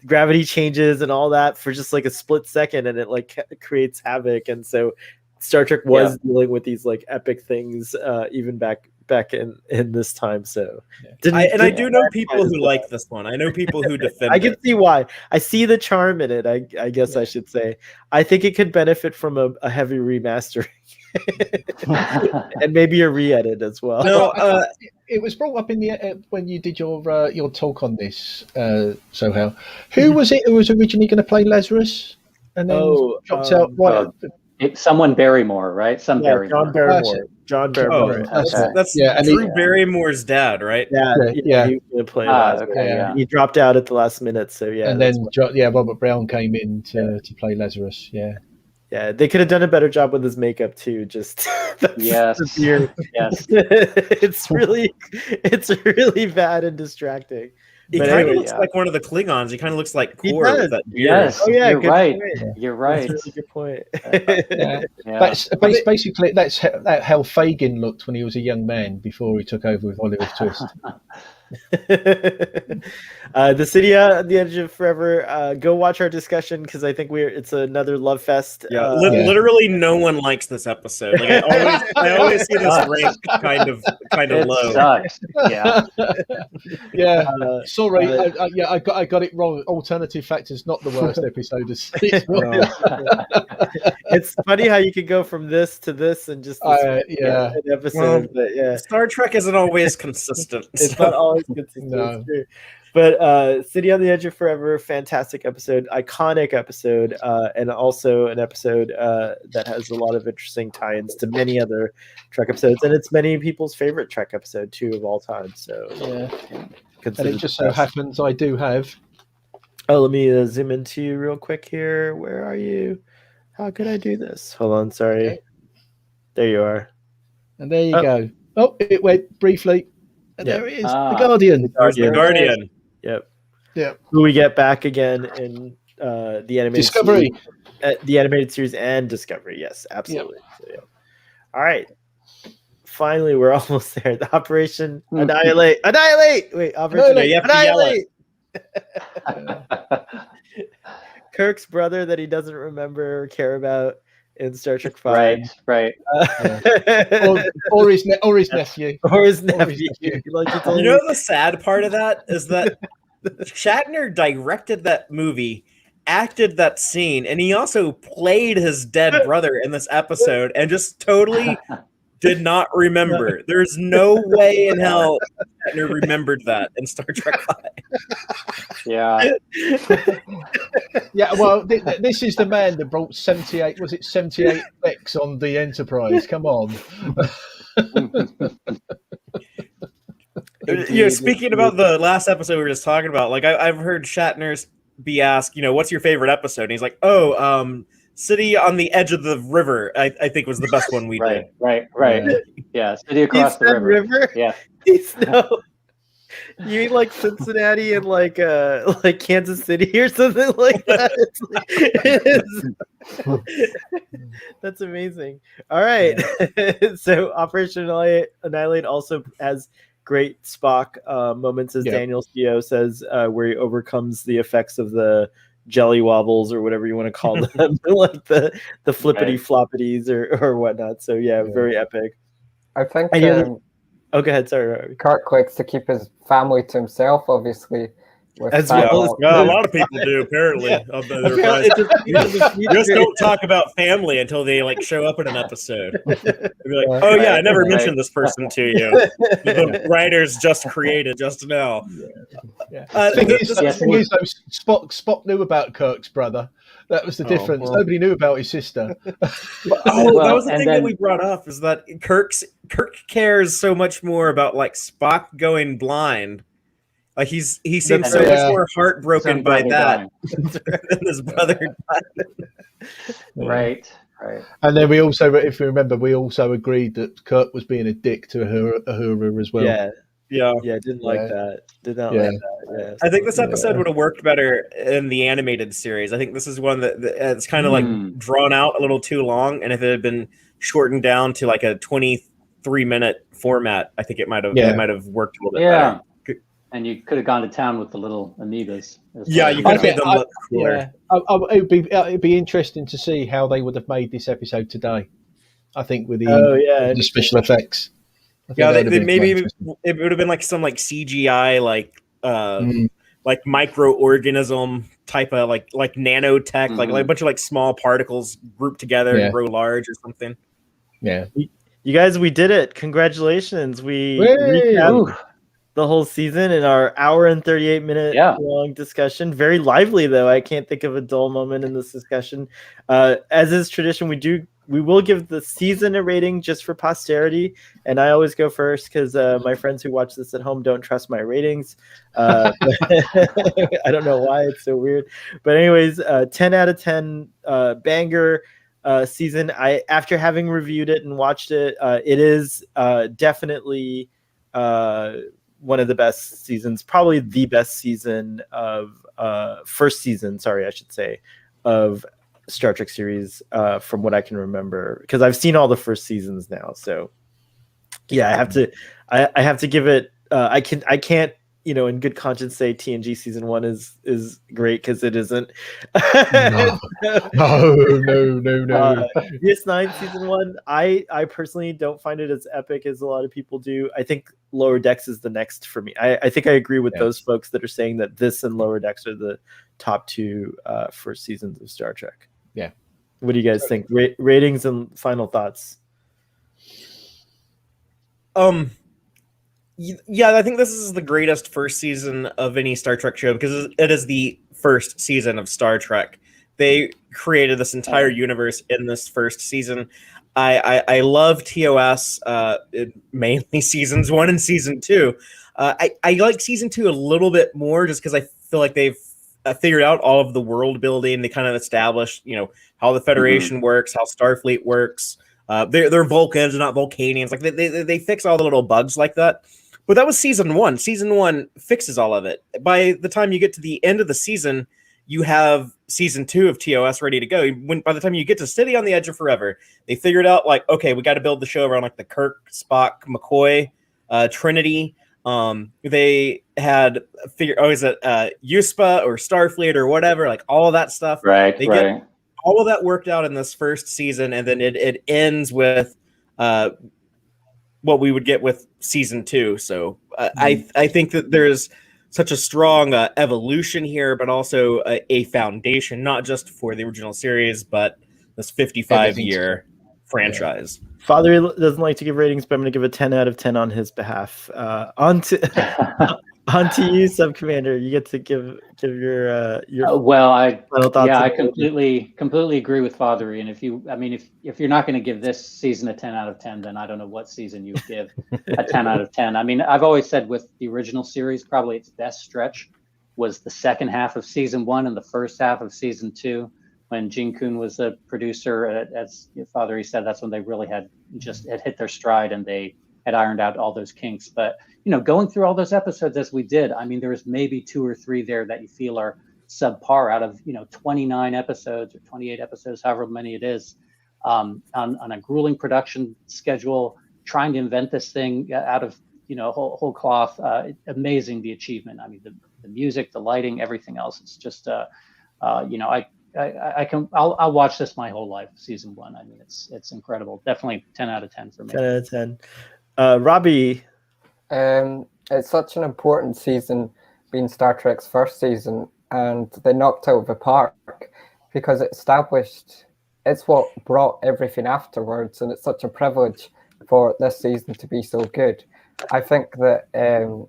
gravity changes and all that for just like a split second, and it like creates havoc. And so Star Trek was dealing with these like epic things even back in this time. So I do know people who like this one. I know people who defend I can see why. I see the charm in it, I guess I should say. I think it could benefit from a heavy remastering. And maybe a re-edit as well. No, it was brought up in the when you did your talk on this. Sohail, who was it who was originally going to play Lazarus and then dropped out? Someone Barrymore, right? Barrymore. John Barrymore. That's Drew Barrymore's dad, right? Yeah. He was going to play Lazarus. He dropped out at the last minute, so yeah. And then Robert Brown came in to play Lazarus. Yeah. Yeah, they could have done a better job with his makeup too. Just yes. It's really bad and distracting. He kind of looks like one of the Klingons. He kind of looks like Core with that beard. Yes. Oh yeah, you're right. Point. You're right. That's a really good point. Basically that's how Fagin looked when he was a young man before he took over with Oliver's Twist. The City on the Edge of Forever. Go watch our discussion because I think it's another love fest. Yeah, literally no one likes this episode. Like I always see this rank kind of It low. sucks. Yeah. Yeah, sorry, I got it wrong. Alternative Factor's not the worst episode of season. It's funny how you could go from this to this and just an episode. But yeah, Star Trek isn't always consistent. It's not always consistent. No. It's true. But City on the Edge of Forever, fantastic episode, iconic episode, and also an episode that has a lot of interesting tie-ins to many other Trek episodes, and it's many people's favorite Trek episode too of all time. So And it just so happens I do have. Oh, let me zoom into you real quick here. Where are you? How could I do this? Hold on, sorry. Okay. There you are. And there you go. Oh, it went briefly. And there it is. The Guardian. The Guardian. Yep. Yeah. Who we get back again in the animated Discovery. series, the animated series and Discovery. Yes, absolutely. So, yeah. All right. Finally, we're almost there. The Operation Annihilate. Annihilate. Wait, Operation Annihilate. Kirk's brother that he doesn't remember or care about in Star Trek 5. Right. Or his nephew. Or his nephew. You know the sad part of that is that Shatner directed that movie, acted that scene, and he also played his dead brother in this episode and just totally did not remember. There's no way in hell Shatner remembered that in Star Trek 5. Yeah. Yeah, well, this is the man that brought 78, was it 78 X on the Enterprise? Come on. Speaking about the last episode we were just talking about, like I've heard Shatner be asked, what's your favorite episode? And he's like, City on the Edge of the River, I think was the best one we did. Right. Yeah, City across the river. Yeah. You mean like Cincinnati and like Kansas City or something like that? That's amazing. All right. So Operation Annihilate also has great Spock moments, as Daniel C.O. says, where he overcomes the effects of the jelly wobbles or whatever you want to call them, like the flippity floppities or whatnot. So very epic. I think go ahead. Sorry, Kirk likes to keep his family to himself, obviously. As well as a lot of people do, apparently. Just don't talk about family until they show up in an episode. They'll be like, "Oh yeah, I never mentioned this person to you. The writers just created just now." Spock knew about Kirk's brother. That was the difference. Nobody knew about his sister. That was the thing that we brought up, is that Kirk cares so much more about Spock going blind. Like he seems so much more heartbroken by that than his brother died. Right. And then we also, if you remember, we also agreed that Kirk was being a dick to Uhura as well. Yeah, didn't like that. Did not like that. I think this episode would have worked better in the animated series. I think this is one that it's kind of drawn out a little too long, and if it had been shortened down to a 23-minute format, I think it might have worked a little bit better. And you could have gone to town with the little amoebas. You could have made them look cooler. It'd be interesting to see how they would have made this episode today. I think with the special effects. Maybe it would have been some CGI microorganism type of like nanotech, like a bunch of small particles grouped together and grow large or something. Yeah, you guys, we did it! Congratulations! We recapped the whole season in our hour and 38-minute long discussion. Very lively, though. I can't think of a dull moment in this discussion. As is tradition, we will give the season a rating just for posterity, and I always go first because my friends who watch this at home don't trust my ratings. I don't know why, it's so weird. But anyways, 10 out of 10 banger season. After having reviewed it and watched it, it is definitely one of the best seasons, probably the best season of first season, I should say, of Star Trek series from what I can remember, because I've seen all the first seasons now. So I have to give it. I can't in good conscience say TNG season 1 is great, because it isn't. No, no. DS9 season 1, I personally don't find it as epic as a lot of people do. I think Lower Decks is the next for me. I think I agree with those folks that are saying that this and Lower Decks are the top two first seasons of Star Trek. Yeah. What do you guys think? Ratings and final thoughts. Yeah, I think this is the greatest first season of any Star Trek show, because it is the first season of Star Trek. They created this entire universe in this first season. I love TOS, mainly seasons 1 and season 2. I like season 2 a little bit more, just because I feel like they've figured out all of the world building. They kind of established, how the Federation works, how Starfleet works. They're Vulcans, not Vulcanians. Like they fix all the little bugs like that. But that was season 1. Season 1 fixes all of it. By the time you get to the end of the season, you have season 2 of TOS ready to go. By the time you get to City on the Edge of Forever, they figured out, like, okay, we got to build the show around like the Kirk, Spock, McCoy, Trinity. They had is it USPA or Starfleet or whatever, like all of that stuff. Right. Get all of that worked out in this first season, and then it ends with what we would get with season 2. So I think that there's such a strong evolution here, but also a foundation, not just for the original series, but this 55-year franchise. Father doesn't like to give ratings, but I'm going to give a 10 out of 10 on his behalf. On to you, Sub Commander. You get to give your final thoughts. I completely agree with Fathery. And if you're not going to give this season a 10 out of 10, then I don't know what season you would give a 10 out of 10. I mean, I've always said with the original series, probably its best stretch was the second half of season 1 and the first half of season 2. When Gene Kuhn was a producer, as Fathery said, that's when they really had hit their stride, and they had ironed out all those kinks. But going through all those episodes as we did, I mean, there's maybe 2 or 3 there that you feel are subpar out of 29 episodes or 28 episodes, however many it is, on a grueling production schedule, trying to invent this thing out of whole cloth. Amazing, the achievement. I mean, the music, the lighting, everything else. It's just I'll watch this my whole life. Season 1. I mean, it's incredible. Definitely 10 out of 10 for me. 10 out of 10. Robbie. It's such an important season, being Star Trek's first season, and they knocked out of the park because it's what brought everything afterwards, and it's such a privilege for this season to be so good. I think that, in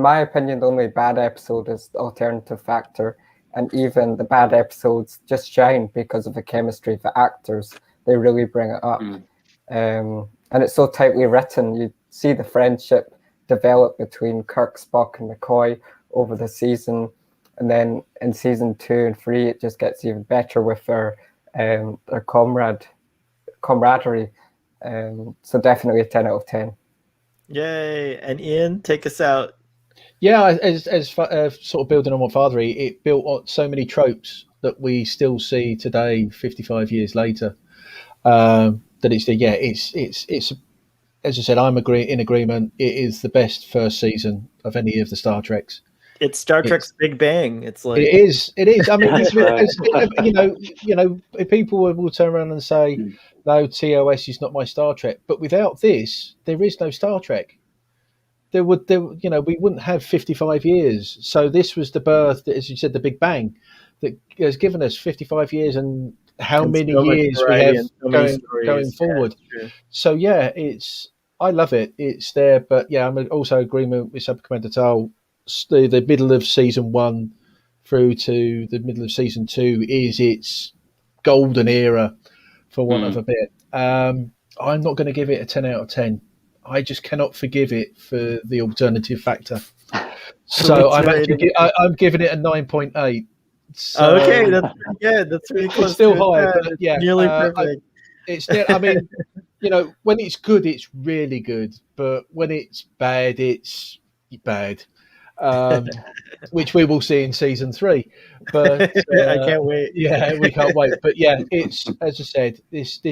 my opinion, the only bad episode is the Alternative Factor. And even the bad episodes just shine because of the chemistry of the actors. They really bring it up. And it's so tightly written. You see the friendship develop between Kirk, Spock, and McCoy over the season. And then in season 2 and 3, it just gets even better with their camaraderie. So definitely a 10 out of 10. Yay. And Ian, take us out. Yeah, as sort of building on what Fathery, it built on so many tropes that we still see today, 55 years later. That it's as I said, I'm in agreement. It is the best first season of any of the Star Treks. It's Star Trek's Big Bang. It's like it is. I mean, people will turn around and say, "No, TOS is not my Star Trek." But without this, there is no Star Trek. We wouldn't have 55 years. So this was the birth, as you said, the Big Bang, that has given us 55 years and how many years we have going forward. Yeah, so I love it. It's there, but yeah, I'm also agreement with Sub Commander Tal. The middle of season 1 through to the middle of season 2 is its golden era, for want of a bit. I'm not going to give it a 10 out of 10. I just cannot forgive it for the Alternative Factor. So I'm giving it a 9.8. So, okay, that's pretty good. That's really close. It's still high, but yeah, nearly perfect. I mean, when it's good, it's really good, but when it's bad, it's bad. Which we will see in season 3. But I can't wait. Yeah, we can't wait. But yeah, it's, as I said, this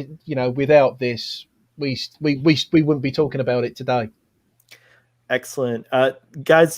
without this, we wouldn't be talking about it today. Excellent. Guys,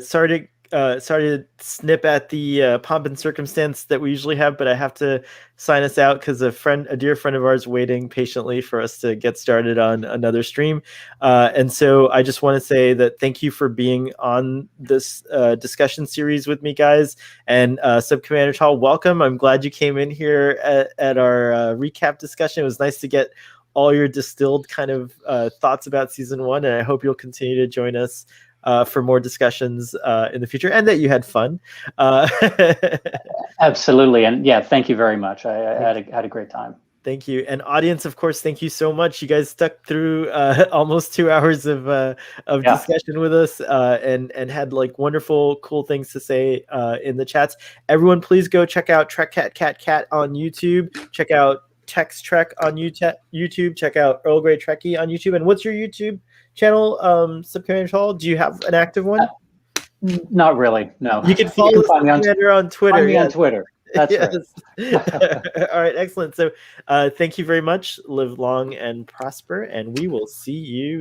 sorry to snip at the pomp and circumstance that we usually have, but I have to sign us out because a dear friend of ours waiting patiently for us to get started on another stream. And so I just want to say that thank you for being on this discussion series with me, guys. And Sub-Commander Tall, welcome. I'm glad you came in here at our recap discussion. It was nice to get all your distilled kind of thoughts about season 1, and I hope you'll continue to join us for more discussions in the future, and that you had fun. Absolutely, and yeah, thank you very much. I had a great time. Thank you, and audience, of course, thank you so much. You guys stuck through almost 2 hours of discussion with us, and had like wonderful, cool things to say in the chats. Everyone, please go check out Trek Cat on YouTube. Check out Text Trek on YouTube. Check out Earl Grey Trekkie on YouTube. And what's your YouTube channel, Sub-Commander Tall? Do you have an active one? Not really, no. You can follow the Sub-Commander on Twitter. Find me on Twitter. That's right. All right, excellent. So thank you very much. Live long and prosper, and we will see you